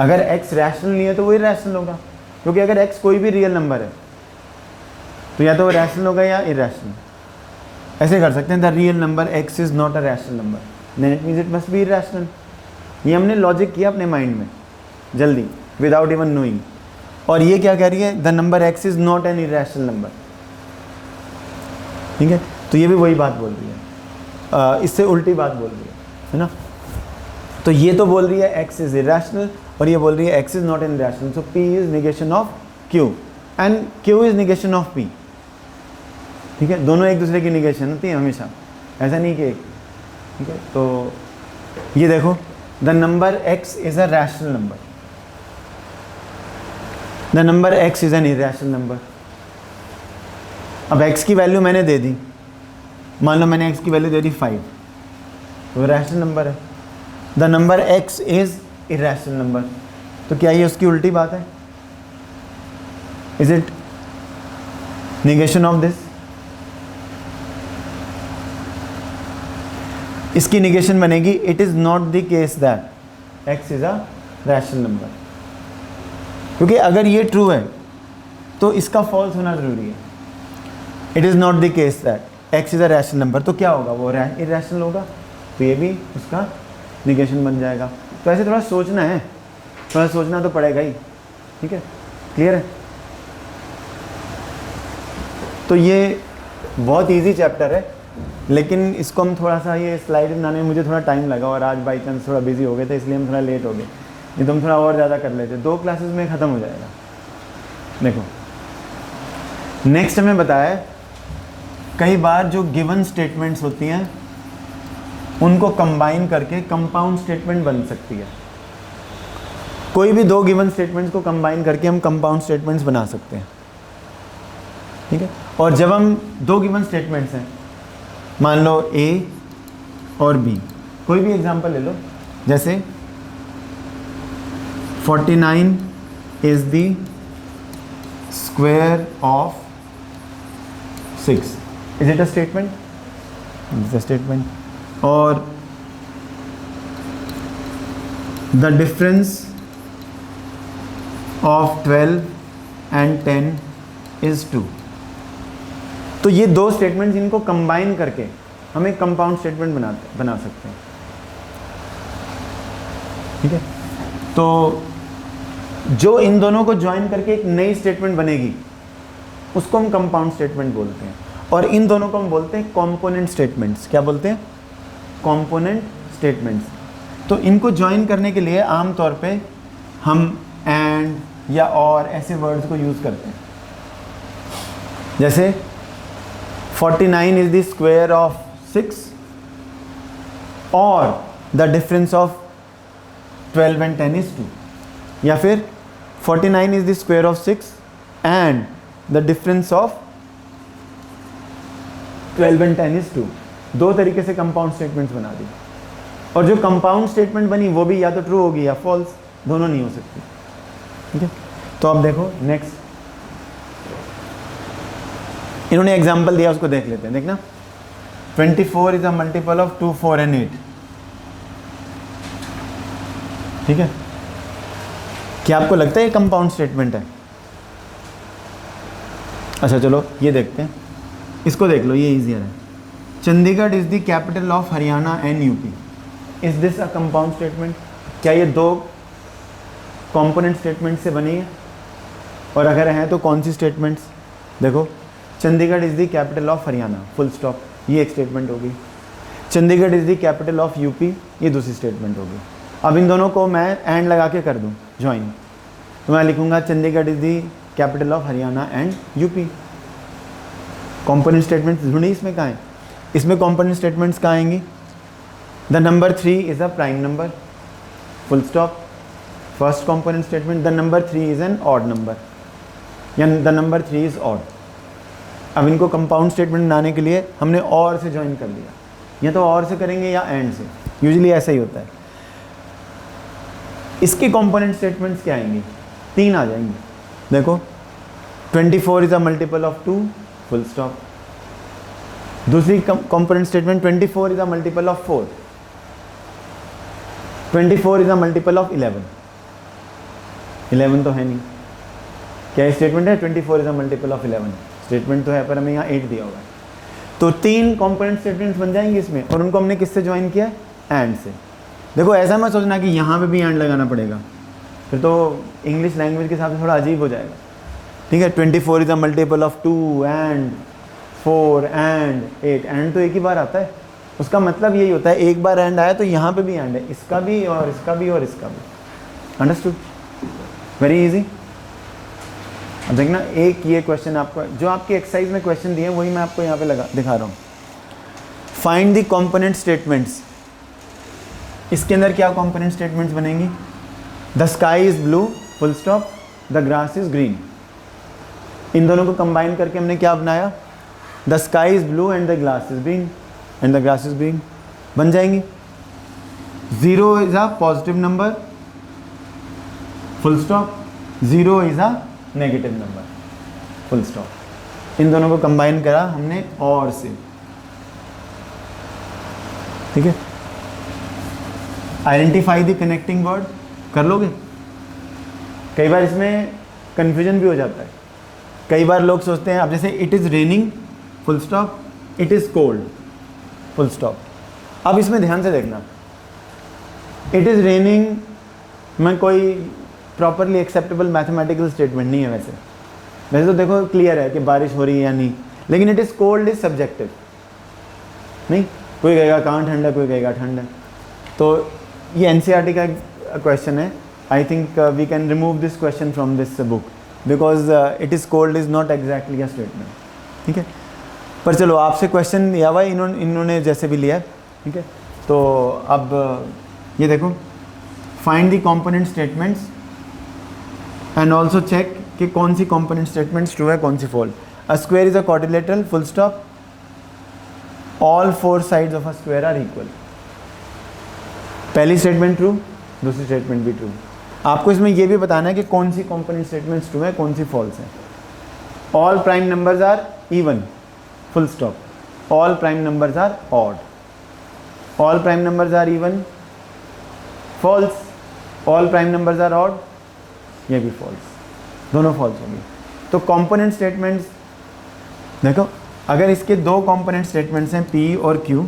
[SPEAKER 1] अगर x रैशनल नहीं है तो वो इरैशनल होगा, क्योंकि अगर x कोई भी रियल नंबर है तो या तो वो रैशनल होगा या इरैशनल। ऐसे कर सकते हैं, the real number x is not a rational number, then it means it must be irrational. ये हमने लॉजिक किया अपने माइंड में जल्दी, विदाउट इवन नोइंग। और ये क्या कह रही है, the number x is not an irrational number. ठीक है, तो ये भी वही बात बोल रही है, इससे उल्टी बात बोल रही है ना। तो ये तो बोल रही है x इज इरैशनल और ये बोल रही है x is not an irrational. So p is negation of q and q is negation of p। ठीक है, दोनों एक दूसरे की निगेशन होती है हमेशा, ऐसा नहीं कि एक। ठीक है, तो ये देखो, the number x is a rational number, the number x is an irrational number. अब x की वैल्यू मैंने दे दी, मान लो मैंने x की वैल्यू दे दी 5, तो रैशनल नंबर है। The number x is irrational number, तो क्या ये उसकी उल्टी बात है, is it negation of this. इसकी निगेशन बनेगी, it is not the case that x is a rational number, क्योंकि अगर ये ट्रू है तो इसका फॉल्स होना जरूरी है। It is not the case that x is a rational number, तो क्या होगा, वो इरैशनल होगा, तो ये भी उसका निगेशन बन जाएगा। तो ऐसे थोड़ा सोचना है, थोड़ा सोचना तो पड़ेगा ही। ठीक है, क्लियर है। तो ये बहुत इजी चैप्टर है, लेकिन इसको हम थोड़ा सा, ये स्लाइड बनाने में मुझे थोड़ा टाइम लगा और आज बाई चांस थोड़ा बिजी हो गए थे, इसलिए हम थोड़ा लेट हो गए। नहीं तो हम थोड़ा और ज़्यादा कर लेते, 2 क्लासेस में ख़त्म हो जाएगा। देखो नेक्स्ट हमें बताया है, कई बार जो गिवन स्टेटमेंट्स होती हैं उनको कंबाइन करके कंपाउंड स्टेटमेंट बन सकती है। कोई भी 2 गिवन स्टेटमेंट्स को कंबाइन करके हम कंपाउंड स्टेटमेंट्स बना सकते हैं। ठीक है, और जब हम 2 गिवन स्टेटमेंट्स हैं, मान लो A और B, कोई भी एग्जांपल ले लो, जैसे 49 is the square of 6, is it a statement, it's a statement. और the difference of 12 and 10 is 2। तो ये 2 स्टेटमेंट्स, इनको कंबाइन करके हम एक कंपाउंड स्टेटमेंट बना सकते हैं। ठीक है, तो जो इन दोनों को ज्वाइन करके एक नई स्टेटमेंट बनेगी उसको हम कंपाउंड स्टेटमेंट बोलते हैं, और इन दोनों को हम बोलते हैं कॉम्पोनेंट स्टेटमेंट्स। क्या बोलते हैं, कॉम्पोनेंट स्टेटमेंट्स। तो इनको ज्वाइन करने के लिए आमतौर पे हम एंड या और ऐसे वर्ड्स को यूज़ करते हैं, जैसे 49 इज द स्क्वायर ऑफ 6 और the difference of 12 and 10 is 2, या फिर 49 is the square of 6 and the difference of 12 and 10 is 2। 2 तरीके से कंपाउंड स्टेटमेंट्स बना दी, और जो कंपाउंड स्टेटमेंट बनी वो भी या तो ट्रू होगी या फॉल्स, दोनों नहीं हो सकती। ठीक है, तो अब देखो नेक्स्ट, इन्होंने एग्जाम्पल दिया, उसको देख लेते हैं। देखना, 24 is a multiple of 2, 4 and 8। ठीक है, क्या आपको लगता है ये कंपाउंड स्टेटमेंट है? अच्छा चलो ये देखते हैं, इसको देख लो, ये इजियर है। Chandigarh is the capital of Haryana and UP, is this a compound statement? क्या ये 2 कंपोनेंट स्टेटमेंट से बनी है, और अगर हैं तो कौन सी स्टेटमेंट्स? देखो, Chandigarh is the capital of Haryana, full stop, ये एक स्टेटमेंट होगी। Chandigarh is the capital of UP, ये दूसरी स्टेटमेंट होगी। अब इन दोनों को मैं एंड लगा के कर दूं ज्वाइन, तो मैं लिखूंगा Chandigarh is the capital of Haryana and UP. Component statements ढूंढी, इसमें कहाँ है? इसमें कॉम्पोनेंट स्टेटमेंट्स कहाँ आएंगी? The number 3 is a prime number, full stop. First component statement, the number 3 is an odd number, या द नंबर 3 इज ऑड. अब इनको कंपाउंड स्टेटमेंट बनाने के लिए हमने और से ज्वाइन कर लिया, या तो और से करेंगे या एंड से, यूजुअली ऐसा ही होता है. इसके कंपोनेंट स्टेटमेंट्स क्या आएंगे? 3 आ जाएंगे. देखो 24 is a multiple of 2, full stop. दूसरी component statement 24 is a multiple of 4, 24 is a multiple of 11. 11 तो है नहीं. क्या स्टेटमेंट है? 24 is a multiple of 11. Statement तो है पर हमें यहाँ 8 दिया होगा. तो 3 कंपोनेंट स्टेटमेंट्स बन जाएंगे इसमें, और उनको हमने किससे ज्वाइन किया? एंड से. देखो ऐसा मत सोचना कि यहाँ पे भी एंड लगाना पड़ेगा, फिर तो इंग्लिश लैंग्वेज के हिसाब से थोड़ा अजीब हो जाएगा. ठीक है, 24 is a multiple of 2 and 4 and 8. And तो एक ही बार आता है, उसका मतलब यही होता है एक बार एंड आया तो यहाँ पे भी एंड है, इसका भी और इसका भी और इसका भी. अंडरस्टूड? Very easy. अब देखना एक ये क्वेश्चन आपको जो आपकी एक्सरसाइज में क्वेश्चन दिए वही मैं आपको यहाँ पे लगा दिखा रहा हूँ. Find the component statements. इसके अंदर क्या कंपोनेंट स्टेटमेंट्स बनेंगी? The sky is blue, full stop, the grass is green. इन दोनों को कंबाइन करके हमने क्या बनाया? The sky is blue and the glass is green and the grass is green. बन जाएंगी. 0 is a positive number, full stop. 0 is a negative number, full stop. इन दोनों को कंबाइन करा हमने और से. ठीक है. आइडेंटिफाई द कनेक्टिंग वर्ड कर लोगे? कई बार इसमें कंफ्यूजन भी हो जाता है. कई बार लोग सोचते हैं, अब जैसे it is raining, full stop, it is cold, full stop. अब इसमें ध्यान से देखना, इट इज़ रेनिंग में कोई प्रॉपरली एक्सेप्टेबल मैथमेटिकल स्टेटमेंट नहीं है. वैसे तो देखो क्लियर है कि बारिश हो रही है या नहीं, लेकिन it is cold is subjective. नहीं, कोई कहेगा कहाँ ठंड है, कोई कहेगा ठंड है. तो ये एनसीईआरटी का क्वेश्चन है. I think we can remove this question from this book because it is cold is not exactly a statement. ठीक है, पर चलो आपसे क्वेश्चन लिया हुआ इन्होंने जैसे भी लिया. ठीक है, तो अब ये देखो, find the component statements and also check कि कौन सी कंपोनेंट स्टेटमेंट्स ट्रू है, कौन सी false. A square is a quadrilateral, full stop. All 4 sides of a square are equal. पहली स्टेटमेंट ट्रू, दूसरी स्टेटमेंट भी ट्रू. आपको इसमें यह भी बताना है कि कौन सी कंपोनेंट स्टेटमेंट्स ट्रू है, कौन सी फॉल्स है. All prime numbers are even, full stop. All prime numbers are odd. All prime numbers are even, false. All prime numbers are odd, ये भी फॉल्स. दोनों फॉल्स होंगी. तो कंपोनेंट स्टेटमेंट्स देखो, अगर इसके 2 कंपोनेंट स्टेटमेंट्स हैं P और Q,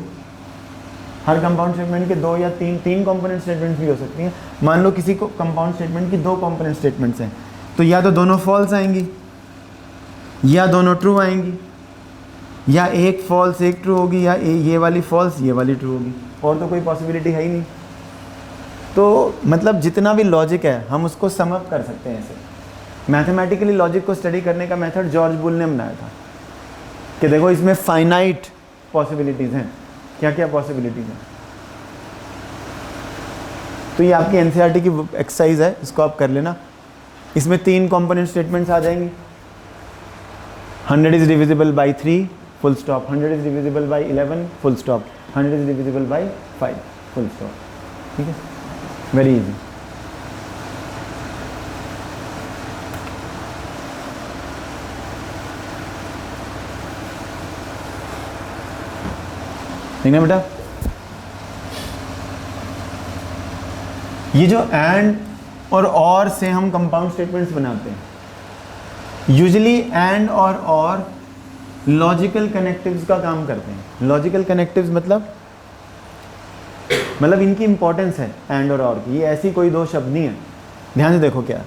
[SPEAKER 1] हर कंपाउंड स्टेटमेंट के 2 या 3 कंपोनेंट स्टेटमेंट्स भी हो सकती हैं. मान लो किसी को कंपाउंड स्टेटमेंट की 2 कंपोनेंट स्टेटमेंट्स हैं, तो या तो दोनों फॉल्स आएंगी या दोनों ट्रू आएंगी, या एक फॉल्स एक ट्रू होगी, या ये वाली फॉल्स ये वाली ट्रू होगी. और तो कोई पॉसिबिलिटी है ही नहीं. तो मतलब जितना भी लॉजिक है हम उसको सम अप कर सकते हैं ऐसे. मैथमेटिकली लॉजिक को स्टडी करने का मेथड जॉर्ज बुल ने बनाया था कि देखो इसमें फाइनाइट पॉसिबिलिटीज़ हैं. क्या क्या पॉसिबिलिटीज़ हैं? तो ये आपकी एनसीईआरटी की एक्सरसाइज है, इसको आप कर लेना. इसमें 3 कंपोनेंट स्टेटमेंट्स आ जाएंगी. 100 is divisible by 3, full stop. 100 is divisible by 11, full stop. 100 is divisible by 5, full stop. ठीक है, वेरी इजी. ठीक है बेटा. ये जो एंड और से हम कंपाउंड स्टेटमेंट्स बनाते हैं, यूजुअली एंड और लॉजिकल कनेक्टिव्स का काम करते हैं. लॉजिकल कनेक्टिव्स मतलब इनकी इंपॉर्टेंस है एंड और की. ये ऐसी कोई 2 शब्द नहीं है. ध्यान से देखो क्या,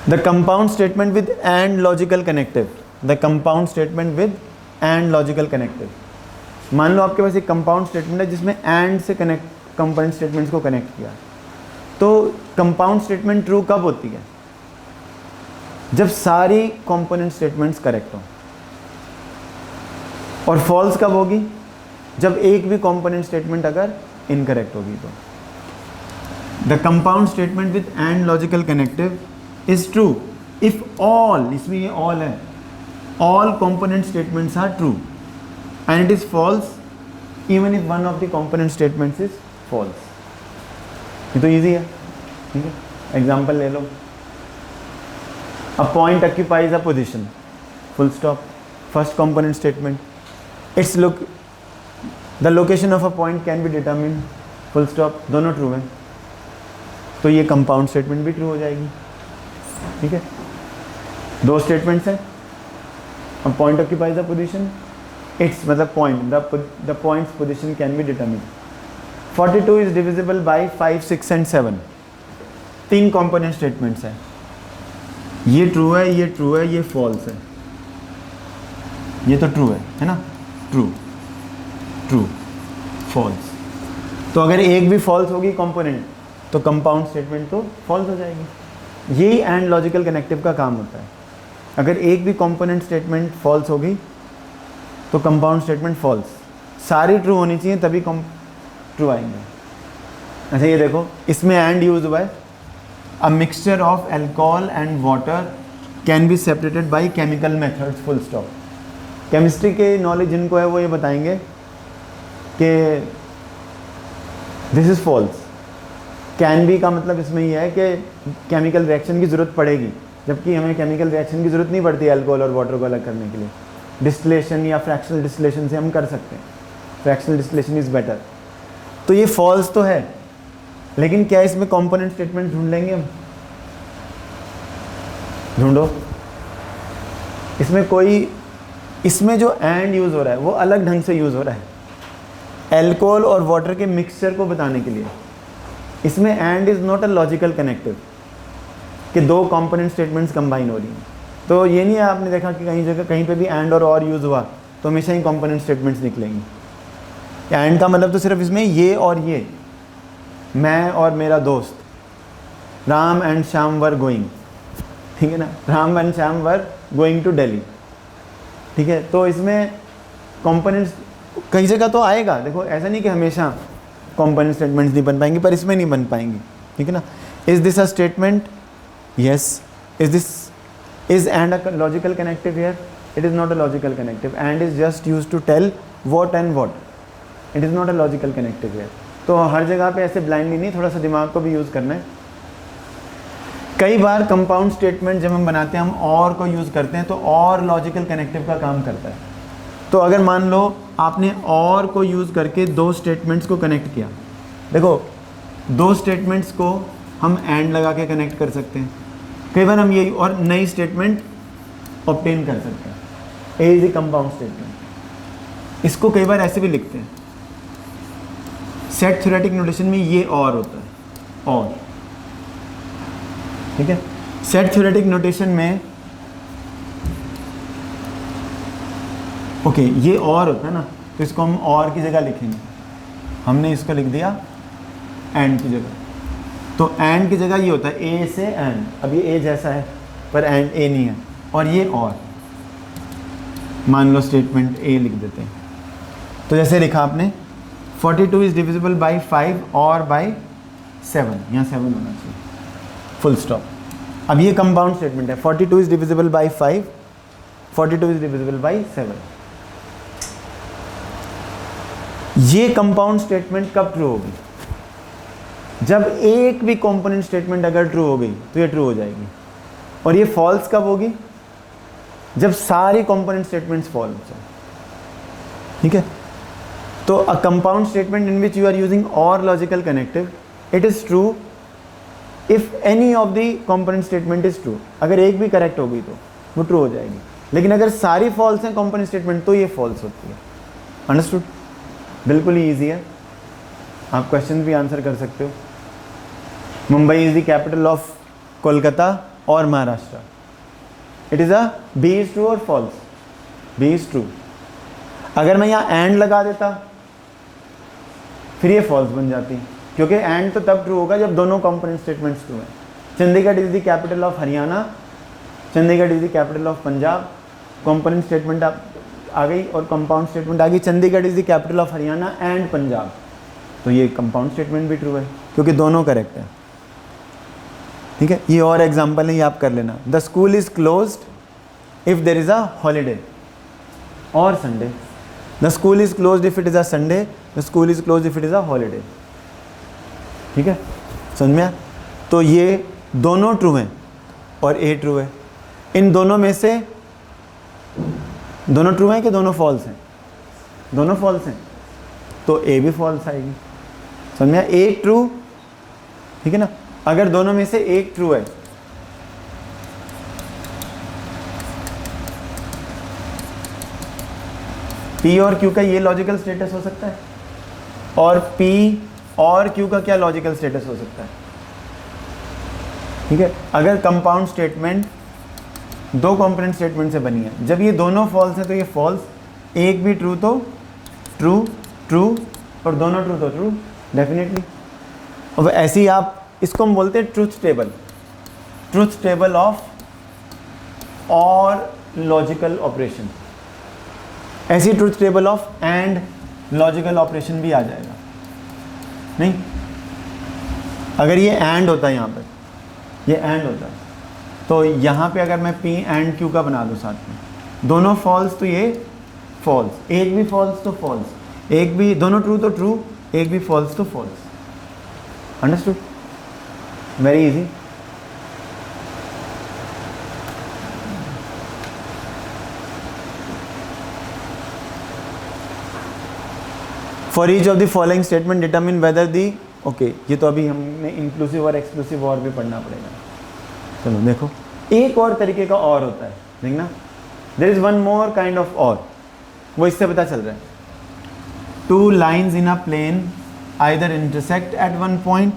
[SPEAKER 1] the compound statement with and logical connective. The compound statement with and logical connective. मान लो आपके पास एक कंपाउंड स्टेटमेंट है जिसमें एंड से कंपाउंड स्टेटमेंट्स को कनेक्ट किया. तो कंपाउंड स्टेटमेंट ट्रू कब होती है? जब सारी कंपोनेंट स्टेटमेंट्स करेक्ट हो. और फॉल्स कब होगी? जब एक भी कंपोनेंट स्टेटमेंट अगर इनकरेक्ट होगी. तो the compound statement with and logical connective is true if all, इसमें ये ऑल है, all component statements are true and it is false even if one of the component statements is false. ये तो easy है, ठीक है. Example ले लो. A point occupies a position, full stop. First component statement. The location of a point can be determined, full stop. दोनों true हैं, तो ये compound statement भी true हो जाएगी, ठीक है. दो statements हैं. A point occupies a position, its मतलब point, the point's position can be determined. 42 is divisible by 5, 6 and 7. तीन component statements हैं. ये true है, ये true है, ये false है. ये तो true है ना? True, true, false. तो अगर एक भी false होगी component, तो compound statement तो false हो जाएगी. यही and logical connective का काम होता है. अगर एक भी कंपोनेंट स्टेटमेंट फॉल्स होगी तो कंपाउंड स्टेटमेंट फॉल्स. सारी ट्रू होनी चाहिए तभी ट्रू आएंगे. अच्छा ये देखो, इसमें एंड यूज हुआ है. A mixture of alcohol and water can be separated by chemical methods, full stop. Chemistry के नॉलेज जिनको है वो ये बताएंगे कि this is false. Can be का मतलब इसमें ये है कि केमिकल रिएक्शन की ज़रूरत पड़ेगी, जबकि हमें केमिकल रिएक्शन की ज़रूरत नहीं पड़ती है अल्कोहल और वाटर को अलग करने के लिए. डिस्टिलेशन या फ्रैक्शनल डिस्टिलेशन से हम कर सकते हैं. Fractional distillation is better. तो ये फॉल्स तो है, लेकिन क्या इसमें कंपोनेंट स्टेटमेंट ढूंढ लेंगे हम? ढूंढो. इसमें जो एंड यूज़ हो रहा है वो अलग ढंग से यूज़ हो रहा है अल्कोहल और वाटर के मिक्सचर को बताने के लिए. इसमें and is not a logical connective कि दो कंपोनेंट स्टेटमेंट्स कंबाइन हो रही हैं. तो ये नहीं है, आपने देखा कि कहीं जगह कहीं पे भी एंड और यूज़ हुआ तो हमेशा ही कंपोनेंट स्टेटमेंट्स निकलेंगी. एंड का मतलब तो सिर्फ इसमें ये और ये, मैं और मेरा दोस्त, Ram and Shyam were going, ठीक है ना. Ram and Shyam were going to Delhi, ठीक है. तो इसमें कंपोनेंट्स कई जगह तो आएगा. देखो ऐसा नहीं कि हमेशा कंपोनेंट स्टेटमेंट्स नहीं बन पाएंगी, पर इसमें नहीं बन पाएंगी, ठीक है ना. Is this a statement? Yes. Is and a logical connective here? It is not a logical connective. And is just used to tell what and what. It is not a logical connective here. तो हर जगह पे ऐसे blindly नहीं, थोड़ा सा दिमाग को भी यूज़ करना है. कई बार कंपाउंड स्टेटमेंट जब हम बनाते हैं हम और को यूज़ करते हैं तो और लॉजिकल कनेक्टिव का काम करता है. तो अगर मान लो आपने और को यूज़ करके दो स्टेटमेंट्स को कनेक्ट किया. देखो दो स्टेटमेंट्स को हम एंड लगा के कनेक्ट कर सकते हैं. कई बार हम यही और नई स्टेटमेंट ऑब्टेन कर सकते हैं. ए इज ए कंपाउंड स्टेटमेंट. इसको कई बार ऐसे भी लिखते हैं. सेट थ्योरेटिक नोटेशन में ये और होता है, और, ठीक है. सेट थ्योरेटिक नोटेशन में ओके ये और होता है ना, तो इसको हम और की जगह लिखेंगे. हमने इसको लिख दिया एंड की जगह. तो एंड की जगह ये होता है ए से एंड. अब ये ए जैसा है पर एंड ए नहीं है, और ये और. मान लो स्टेटमेंट ए लिख देते हैं. तो जैसे लिखा आपने 42 इज़ डिविजिबल बाई 5 और बाई 7. यहाँ 7 होना चाहिए, फुल स्टॉप. अब ये कंपाउंड स्टेटमेंट है. 42 is divisible by 5, 42 is divisible by 7. ये कंपाउंड स्टेटमेंट कब ट्रू होगी? जब एक भी कंपोनेंट स्टेटमेंट अगर ट्रू हो गई तो ये ट्रू हो जाएगी. और ये फॉल्स कब होगी? जब सारी कंपोनेंट स्टेटमेंट्स फॉल्स हो जाए, ठीक है. तो a compound statement in which you are using or logical connective, it is true if any of the component statement is true. अगर एक भी करेक्ट हो गई तो वो ट्रू हो जाएगी. लेकिन अगर सारी फॉल्स हैं कंपोनेंट स्टेटमेंट तो ये फॉल्स होती है. अंडरस्टूड? बिल्कुल ही ईजी है. आप क्वेश्चन भी आंसर कर सकते हो. Mumbai is the capital of Kolkata or Maharashtra. It is a B is true और फॉल्स? B is true. अगर मैं यहाँ एंड लगा देता फिर ये फॉल्स बन जाती, क्योंकि एंड तो तब ट्रू होगा जब दोनों कंपोनेंट स्टेटमेंट्स ट्रू हैं. Chandigarh is the capital of Haryana, Chandigarh is the capital of Punjab. Component statement आ गई और कंपाउंड स्टेटमेंट आ गई. Chandigarh is the capital of Haryana and Punjab. तो ये कंपाउंड स्टेटमेंट भी ट्रू है. क्योंकि दोनों करेक्ट है। ठीक है, ये और एग्जाम्पल है, ये आप कर लेना। The school is closed if there is a holiday or Sunday. The school is closed if it is a Sunday, the school is closed if it is a holiday. ठीक है, समझ में आया? तो ये दोनों ट्रू हैं और ए ट्रू है। इन दोनों में से दोनों ट्रू हैं कि दोनों फॉल्स हैं? दोनों फॉल्स हैं, तो ए भी फॉल्स आएगी। समझ में आया? एक ट्रू, ठीक है ना। अगर दोनों में से एक ट्रू है P और Q का ये लॉजिकल स्टेटस हो सकता है, और P और Q का क्या लॉजिकल स्टेटस हो सकता है? ठीक है, अगर कंपाउंड स्टेटमेंट दो कंपोनेंट स्टेटमेंट से बनी है, जब ये दोनों फॉल्स हैं तो ये फॉल्स, एक भी ट्रू तो ट्रू, ट्रू, और दोनों ट्रू तो ट्रू डेफिनेटली। और ऐसे ही आप इसको हम बोलते हैं truth table, truth table of और लॉजिकल ऑपरेशन। ऐसी truth table of and logical operation भी आ जाएगा। नहीं, अगर ये एंड होता है, यहाँ पर ये एंड होता है, तो यहाँ पे अगर मैं P एंड Q का बना दूँ साथ में, दोनों फॉल्स तो ये फॉल्स, एक भी फॉल्स तो फॉल्स, एक भी, दोनों ट्रू तो ट्रू, एक भी फॉल्स तो false. Understood? Very easy. For each of the following statement determine whether the, okay, ये तो अभी हमने इंक्लूसिव और एक्सक्लूसिव और भी पढ़ना पड़ेगा। चलो देखो, एक और तरीके का और होता है, देखना, there is one more kind of or, वो इससे पता चल रहा है। Two lines in a plane either intersect at one point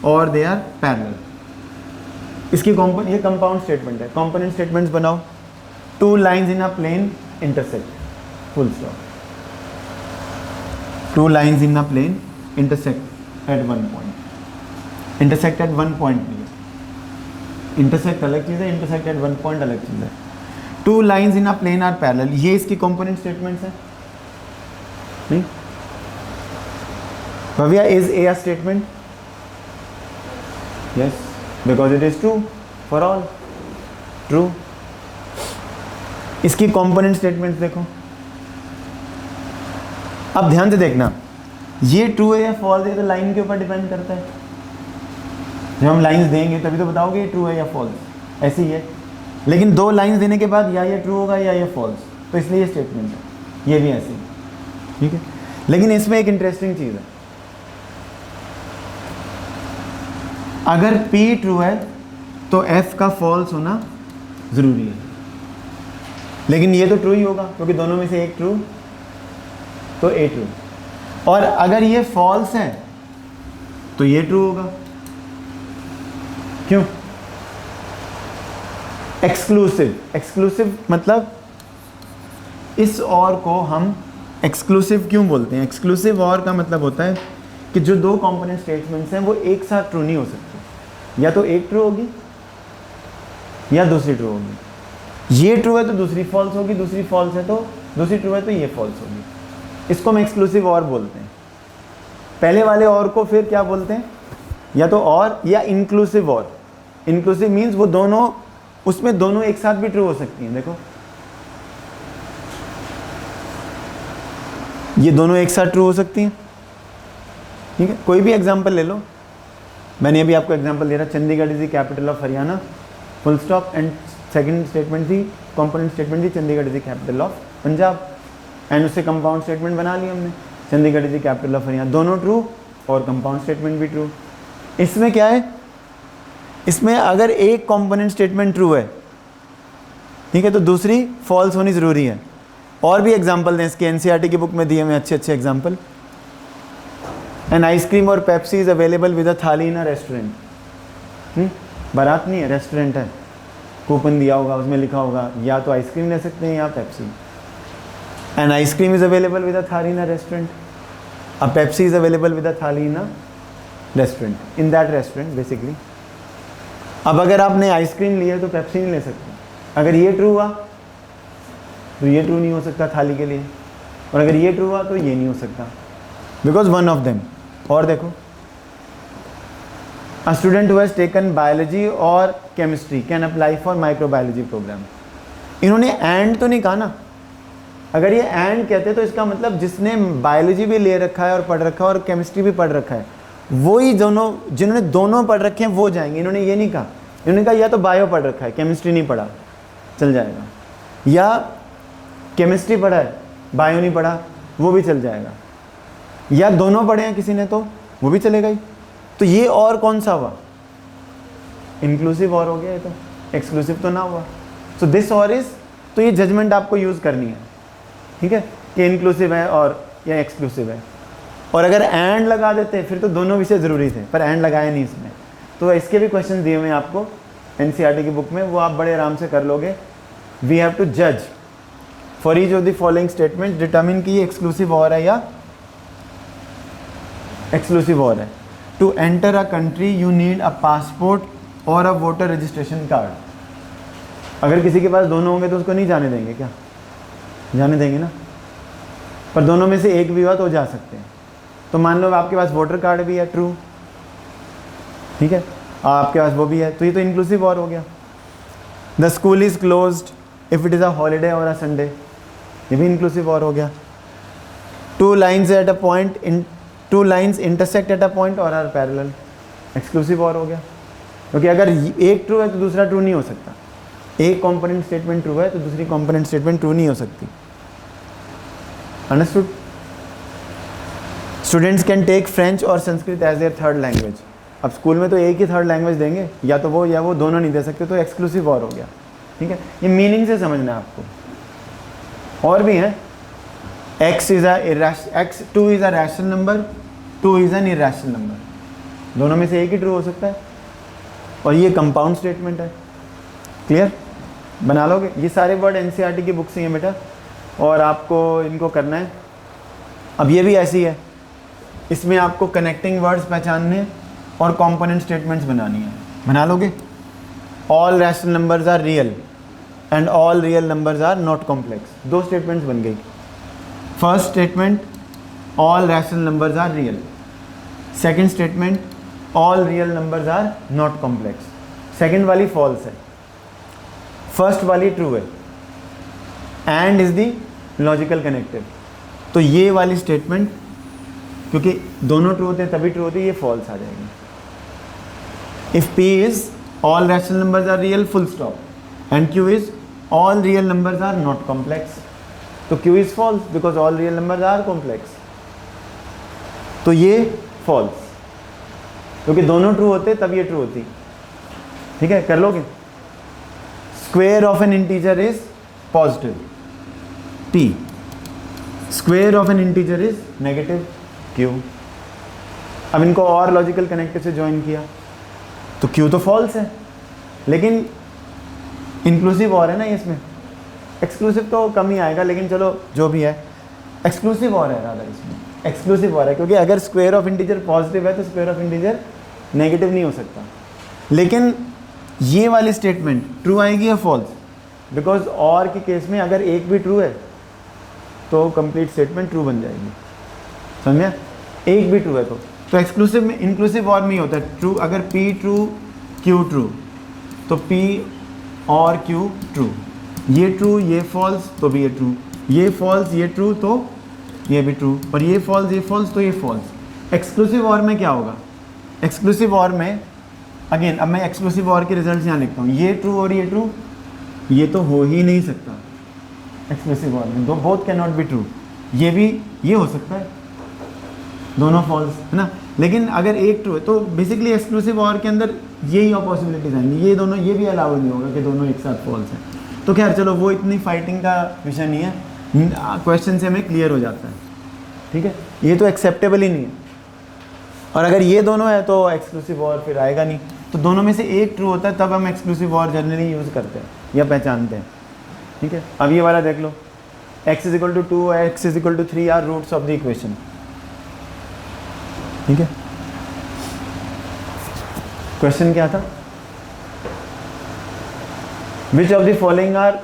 [SPEAKER 1] or they are parallel. इसकी ये कंपाउंड स्टेटमेंट है, कंपोनेंट स्टेटमेंट्स बनाओ। Two lines in a plane intersect, full stop. Two lines in a plane intersect at one point. Intersect at one point नहीं है, intersect अलग चीज़ है, intersect at one point अलग चीज़ है। Two lines in a plane are parallel, ये इसकी कंपोनेंट स्टेटमेंट्स है। नहीं, Bhavya, is a uh statement? Yes, because it is true for all, true. इसकी कंपोनेंट स्टेटमेंट्स देखो, अब ध्यान से देखना, ये ट्रू है या फॉल्स है तो लाइन के ऊपर डिपेंड करता है। जब हम लाइंस देंगे तभी तो बताओगे ये ट्रू है या फॉल्स, ऐसे ही है। लेकिन दो लाइंस देने के बाद या ये ट्रू होगा या ये फॉल्स, तो इसलिए ये स्टेटमेंट है, ये भी ऐसे ही, ठीक है। लेकिन इसमें एक इंटरेस्टिंग चीज़ है, अगर P ट्रू है तो F का फॉल्स होना ज़रूरी है, लेकिन ये तो ट्रू ही होगा क्योंकि दोनों में से एक ट्रू तो ए ट्रू, और अगर ये फॉल्स है तो ये ट्रू होगा। क्यों? एक्सक्लूसिव, एक्सक्लूसिव मतलब इस और को हम एक्सक्लूसिव क्यों बोलते हैं? एक्सक्लूसिव और का मतलब होता है कि जो दो कंपोनेंट स्टेटमेंट्स हैं वो एक साथ ट्रू नहीं हो सकते, या तो एक ट्रू होगी या दूसरी ट्रू होगी। ये ट्रू है तो दूसरी फॉल्स होगी, दूसरी फॉल्स है तो दूसरी ट्रू है तो ये फॉल्स होगी। इसको हम एक्सक्लूसिव और बोलते हैं। पहले वाले और को फिर क्या बोलते हैं? या तो और या इंक्लूसिव और। इंक्लूसिव मीन्स वो दोनों, उसमें दोनों एक साथ भी ट्रू हो सकती हैं। देखो ये दोनों एक साथ ट्रू हो सकती हैं, ठीक है। कोई भी एग्जांपल ले लो, मैंने अभी आपको एग्जांपल दे रहा, Chandigarh is the capital of Haryana, full stop, and second statement थी, कंपोनेंट स्टेटमेंट थी, Chandigarh is the capital of Punjab, and उससे कंपाउंड स्टेटमेंट बना लिया हमने, Chandigarh is the capital of Haryana. दोनों ट्रू और कंपाउंड स्टेटमेंट भी ट्रू। इसमें क्या है, इसमें अगर एक कंपोनेंट स्टेटमेंट ट्रू है, ठीक है, तो दूसरी फॉल्स होनी ज़रूरी है। और भी एग्जांपल दें इसके, एनसीईआरटी की बुक में दिए हुए अच्छे अच्छे एग्जांपल। एन आइसक्रीम और Pepsi is available with a thali in a restaurant. बारात नहीं है, रेस्टोरेंट है, कूपन दिया होगा, उसमें लिखा होगा या तो आइसक्रीम ले सकते हैं या Pepsi. An ice cream is available with a thali in a restaurant, a Pepsi is available with a thali in a restaurant, in that restaurant basically. अब अगर आपने आइसक्रीम लिया तो पेप्सी नहीं ले सकते। अगर ये ट्रू हुआ तो ये ट्रू नहीं हो सकता थाली के लिए, और अगर ये ट्रू हुआ तो ये नहीं हो सकता, बिकॉज वन ऑफ देम। और देखो A student who has taken biology और chemistry can apply for microbiology program. इन्होंने and तो नहीं कहा ना, अगर ये and कहते तो इसका मतलब जिसने बायोलॉजी भी ले रखा है और पढ़ रखा है और केमिस्ट्री भी पढ़ रखा है, वही दोनों, जिन्होंने दोनों पढ़ रखे हैं वो जाएंगे। इन्होंने ये नहीं कहा, इन्होंने कहा या तो बायो पढ़ रखा है, केमिस्ट्री नहीं पढ़ा, चल जाएगा, या केमिस्ट्री पढ़ा है, बायो नहीं पढ़ा, वो भी चल जाएगा, या दोनों पढ़े हैं किसी ने तो वो भी चलेगा ही। तो ये और कौन सा हुआ? इंक्लूसिव और हो गया, ये तो एक्सक्लूसिव तो ना हुआ। सो दिस और इज, तो ये जजमेंट आपको यूज़ करनी है, ठीक है, कि इंक्लूसिव है और या एक्सक्लूसिव है। और अगर एंड लगा देते फिर तो दोनों विषय ज़रूरी थे, पर एंड लगाया नहीं इसमें। तो इसके भी क्वेश्चन दिए हुए हैं आपको एनसीईआरटी की बुक में, वो आप बड़े आराम से कर लोगे। वी हैव टू जज for each of the following statement, determine कि ये एक्सक्लूसिव और है या एक्सक्लूसिव और है। To enter a country you need a passport or a voter registration card. अगर किसी के पास दोनों होंगे तो उसको नहीं जाने देंगे क्या? जाने देंगे ना, पर दोनों में से एक भी हुआ तो जा सकते हैं। तो मान लो आपके पास वोटर कार्ड भी है, ट्रू, ठीक है, आपके पास वो भी है, तो ये तो इंक्लूसिव और हो गया। The school is closed if it is a holiday और अ संडे, ये भी इंक्लूसिव और हो गया। Two lines at a point in, two lines intersect at a point और आर पैरेलल, एक्सक्लूसिव और हो गया, क्योंकि अगर एक ट्रू है तो दूसरा ट्रू नहीं हो सकता। एक कंपोनेंट स्टेटमेंट ट्रू है तो दूसरी कंपोनेंट स्टेटमेंट ट्रू नहीं हो सकती। Understood? Students can take French or Sanskrit as their third language. अब स्कूल में तो एक ही थर्ड लैंग्वेज देंगे, या तो वो या वो दोनों नहीं दे सकते, तो एक्सक्लूसिव और हो गया, ठीक है। ये मीनिंग से समझना है आपको। और भी हैं, x is x 2 is a rational number, 2 is an irrational number, दोनों में से एक ही ट्रू हो सकता है, और ये कंपाउंड स्टेटमेंट है। क्लियर? बना लोगे? ये सारे वर्ड एनसीईआरटी की बुक से हैं बेटा, और आपको इनको करना है। अब ये भी ऐसी है, इसमें आपको कनेक्टिंग वर्ड्स पहचानने और कंपोनेंट स्टेटमेंट्स बनानी है। बना लोगे? All rational numbers are real and all real numbers are not complex. दो स्टेटमेंट्स बन गई। First statement, all rational numbers are real. Second statement, all real numbers are not complex. Second वाली false है, first वाली true है। And is the logical connective, तो ये वाली स्टेटमेंट, क्योंकि दोनों ट्रू होते हैं तभी ट्रू होती है, ये फॉल्स आ जाएगी। If P is all rational numbers are real, full stop, and Q is all real numbers are not complex, तो Q is false because all real numbers are complex, तो ये फॉल्स, क्योंकि दोनों ट्रू होते तब ये ट्रू होती। ठीक है, कर लोगे? Square of N integer is positive, P, square of N integer is negative, Q। अब इनको और लॉजिकल कनेक्टिव से ज्वाइन किया तो Q तो फॉल्स है, लेकिन इंक्लूसिव और है ना इसमें, एक्सक्लूसिव तो कम ही आएगा, लेकिन चलो जो भी है, एक्सक्लूसिव और है राधा इसमें, एक्सक्लूसिव और है, क्योंकि अगर स्क्वायर ऑफ इंटीजर पॉजिटिव है तो स्क्वायर ऑफ इंटीजर नेगेटिव नहीं हो सकता। लेकिन ये वाली स्टेटमेंट ट्रू आएगी या फॉल्स? बिकॉज और के केस में अगर एक भी ट्रू है तो कंप्लीट स्टेटमेंट ट्रू बन जाएगी, समझे? एक भी ट्रू है तो एक्सक्लूसिव में, इंक्लूसिव और में ही होता है ट्रू। अगर P ट्रू, Q ट्रू, तो P और Q ट्रू, ये ट्रू ये फॉल्स तो भी ये ट्रू, ये फॉल्स ये ट्रू तो ये भी ट्रू, और ये फॉल्स तो ये फॉल्स। एक्सक्लूसिव और में क्या होगा? एक्सक्लूसिव और में अगेन, अब मैं एक्सक्लूसिव और के रिजल्ट यहाँ लिखता हूँ, ये ट्रू और ये ट्रू, ये तो हो ही नहीं सकता एक्सक्लूसिव और में, दो both can not be true. ये भी ये हो सकता है, दोनों फॉल्स है ना, लेकिन अगर एक ट्रू है तो बेसिकली एक्सक्लूसिव और के अंदर यही पॉसिबिलिटीज आएंगी, ये दोनों, ये भी अलाउ नहीं होगा कि दोनों एक साथ फॉल्स हैं। तो खैर चलो, वो इतनी फाइटिंग का विषय नहीं है, क्वेश्चन से हमें क्लियर हो जाता है। ठीक है, ये तो एक्सेप्टेबल ही नहीं है, और अगर ये दोनों है तो एक्सक्लूसिव और फिर आएगा नहीं। तो दोनों में से एक ट्रू होता है तब हम एक्सक्लूसिव और जनरली यूज़ करते हैं या पहचानते हैं। ठीक है, अब ये वाला देख लो, x is equal to 2, x is equal to 3 are roots of the equation. ठीक है, क्वेश्चन क्या था? Which of the following are,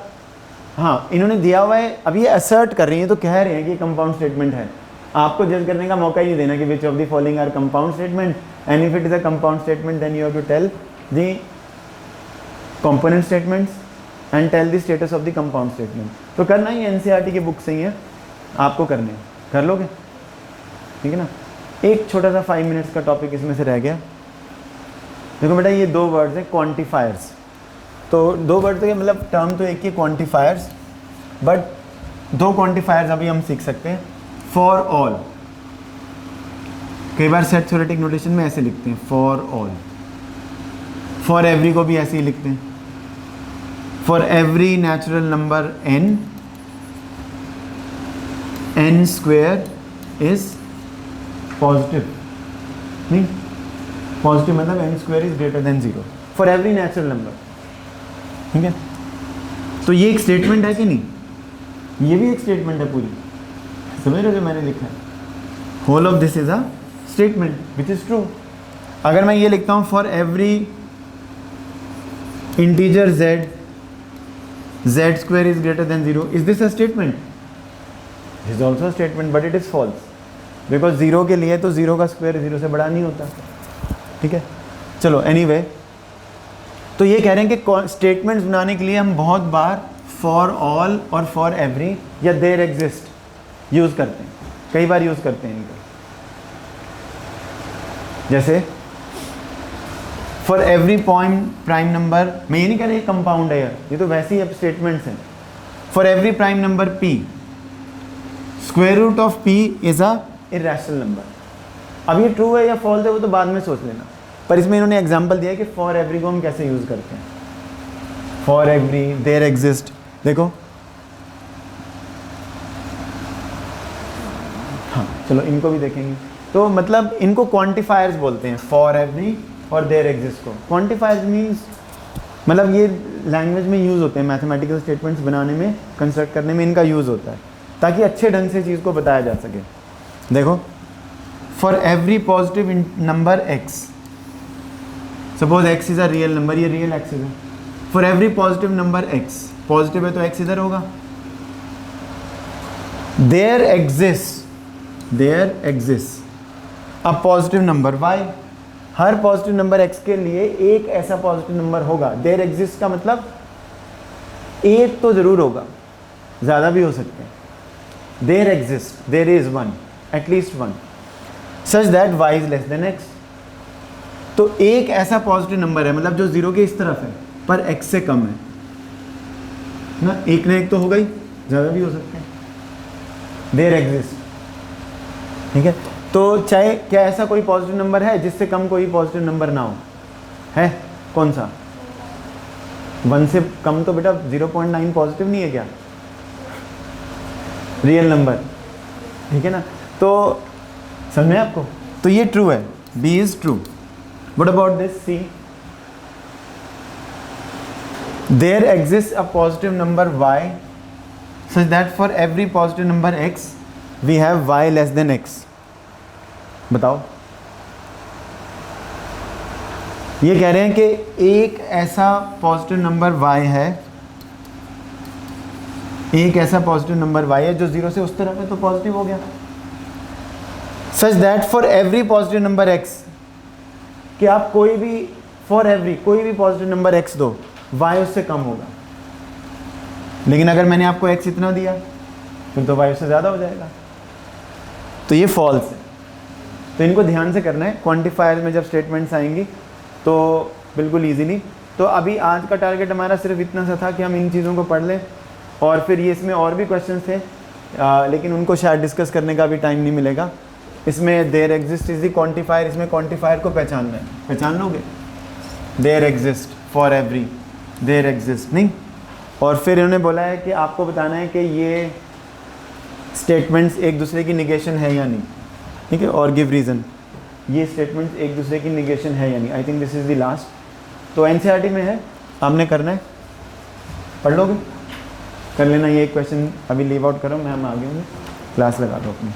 [SPEAKER 1] हाँ इन्होंने दिया हुआ है, अब ये असर्ट कर रही है तो कह रहे हैं कि कंपाउंड स्टेटमेंट है। आपको जज करने का मौका ही नहीं देना कि which of the following are compound statement and if it is a compound statement then you have to tell the component statements and tell the status of the compound statement. तो करना ही NCERT की book से ही है, आपको करने हैं, कर लोगे, ठीक है ना। एक छोटा सा 5 मिनट्स का टॉपिक इसमें से रह गया। देखो बेटा ये 2 वर्ड्स हैं क्वांटिफायर्स, तो 2 वर्ड तो मतलब टर्म तो एक ही क्वांटिफायर्स, बट 2 क्वांटिफायर्स अभी हम सीख सकते हैं। फॉर ऑल, कई बार सेट थ्योरेटिक नोटेशन में ऐसे लिखते हैं फॉर ऑल, फॉर एवरी को भी ऐसे ही लिखते हैं, for every natural number n square is positive, नहीं पॉजिटिव मतलब n square is greater than 0 for every natural number, ठीक है। तो ये एक स्टेटमेंट है कि नहीं, ये भी एक स्टेटमेंट है पूरी, समझ रहे हो जो मैंने लिखा है, whole of this is a statement which is true. अगर मैं ये लिखता हूँ for every integer z square is greater than 0, is this a statement? This is also statement but it is false, because 0 के लिए तो 0 का स्क्वायर 0 से बड़ा नहीं होता, ठीक है। चलो एनीवे, तो ये कह रहे हैं कि स्टेटमेंट्स बनाने के लिए हम बहुत बार फॉर ऑल और फॉर एवरी या देयर एग्जिस्ट यूज़ करते हैं, कई बार यूज़ करते हैं इनको। जैसे फॉर एवरी प्राइम नंबर, मैं ये नहीं कह रहा ये कंपाउंड है यार, ये तो वैसे ही अब स्टेटमेंट्स हैं। For every prime number p, square root of p is a irrational number. अब ये ट्रू है या फॉल्स है वो तो बाद में सोच लेना, पर इसमें इन्होंने एग्जांपल दिया है कि फॉर एवरी को हम कैसे यूज़ करते हैं। फॉर एवरी, देयर एग्जिस्ट, देखो हाँ चलो इनको भी देखेंगे। तो मतलब इनको क्वांटिफायर्स बोलते हैं, फॉर एवरी और देयर एग्जिस्ट को। क्वांटिफायर्स मीन्स मतलब ये लैंग्वेज में यूज़ होते हैं, मैथमेटिकल स्टेटमेंट्स बनाने में, कंस्ट्रक्ट करने में इनका यूज़ होता है, ताकि अच्छे ढंग से चीज़ को बताया जा सके। देखो for every positive number x, suppose x is a real number, ये रियल x है। For every positive number x, positive है तो x इधर होगा। There exist a positive number y, हर पॉजिटिव नंबर x के लिए एक ऐसा पॉजिटिव नंबर होगा। देयर एग्जिस्ट का मतलब एक तो ज़रूर होगा, ज़्यादा भी हो सकते हैं। There exist, there is one, at least one, such that y is less than x। तो एक ऐसा पॉजिटिव नंबर है मतलब जो 0 के इस तरफ है पर x से कम है ना, एक ना एक तो होगा ही, ज़्यादा भी हो सकते हैं। देयर एग्जिस्ट, ठीक है। तो चाहे क्या ऐसा कोई पॉजिटिव नंबर है जिससे कम कोई पॉजिटिव नंबर ना हो, है कौन सा? 1 से कम तो बेटा 0.9 पॉजिटिव नहीं है क्या, रियल नंबर, ठीक है ना। तो समझ में आपको, तो ये ट्रू है, B is true. What about this C? There exist a positive number y such that for every positive number x we have y less than x। बताओ, ये कह रहे हैं कि एक ऐसा पॉजिटिव नंबर y है, एक ऐसा पॉजिटिव नंबर y है जो 0 से उस तरफ है तो पॉजिटिव हो गया। सच that for every positive number x, कि आप कोई भी फॉर एवरी कोई भी पॉजिटिव नंबर x दो, y उससे कम होगा। लेकिन अगर मैंने आपको x इतना दिया फिर तो y उससे ज़्यादा हो जाएगा, तो ये फॉल्स है। तो इनको ध्यान से करना है, क्वांटिफायर में जब स्टेटमेंट्स आएंगी तो बिल्कुल इजीली। तो अभी आज का टारगेट हमारा सिर्फ इतना सा था कि हम इन चीज़ों को पढ़ लें, और फिर ये इसमें और भी क्वेश्चन थे लेकिन उनको शायद डिस्कस करने का भी टाइम नहीं मिलेगा। इसमें there exist is the quantifier, इसमें क्वांटिफायर को पहचानना है, पहचान लोगे? There exist, for every, there exist नहीं। और फिर इन्होंने बोला है कि आपको बताना है कि ये स्टेटमेंट्स एक दूसरे की निगेशन है या नहीं, ठीक है, और गिव रीज़न। ये स्टेटमेंट्स एक दूसरे की निगेशन है या नहीं। I think this is the last. तो एनसीईआरटी में है, आपने करना है, पढ़ लोगे, कर लेना। ये एक क्वेश्चन अभी लीव आउट करो, मैं आगे हूँ, क्लास लगा दो अपनी।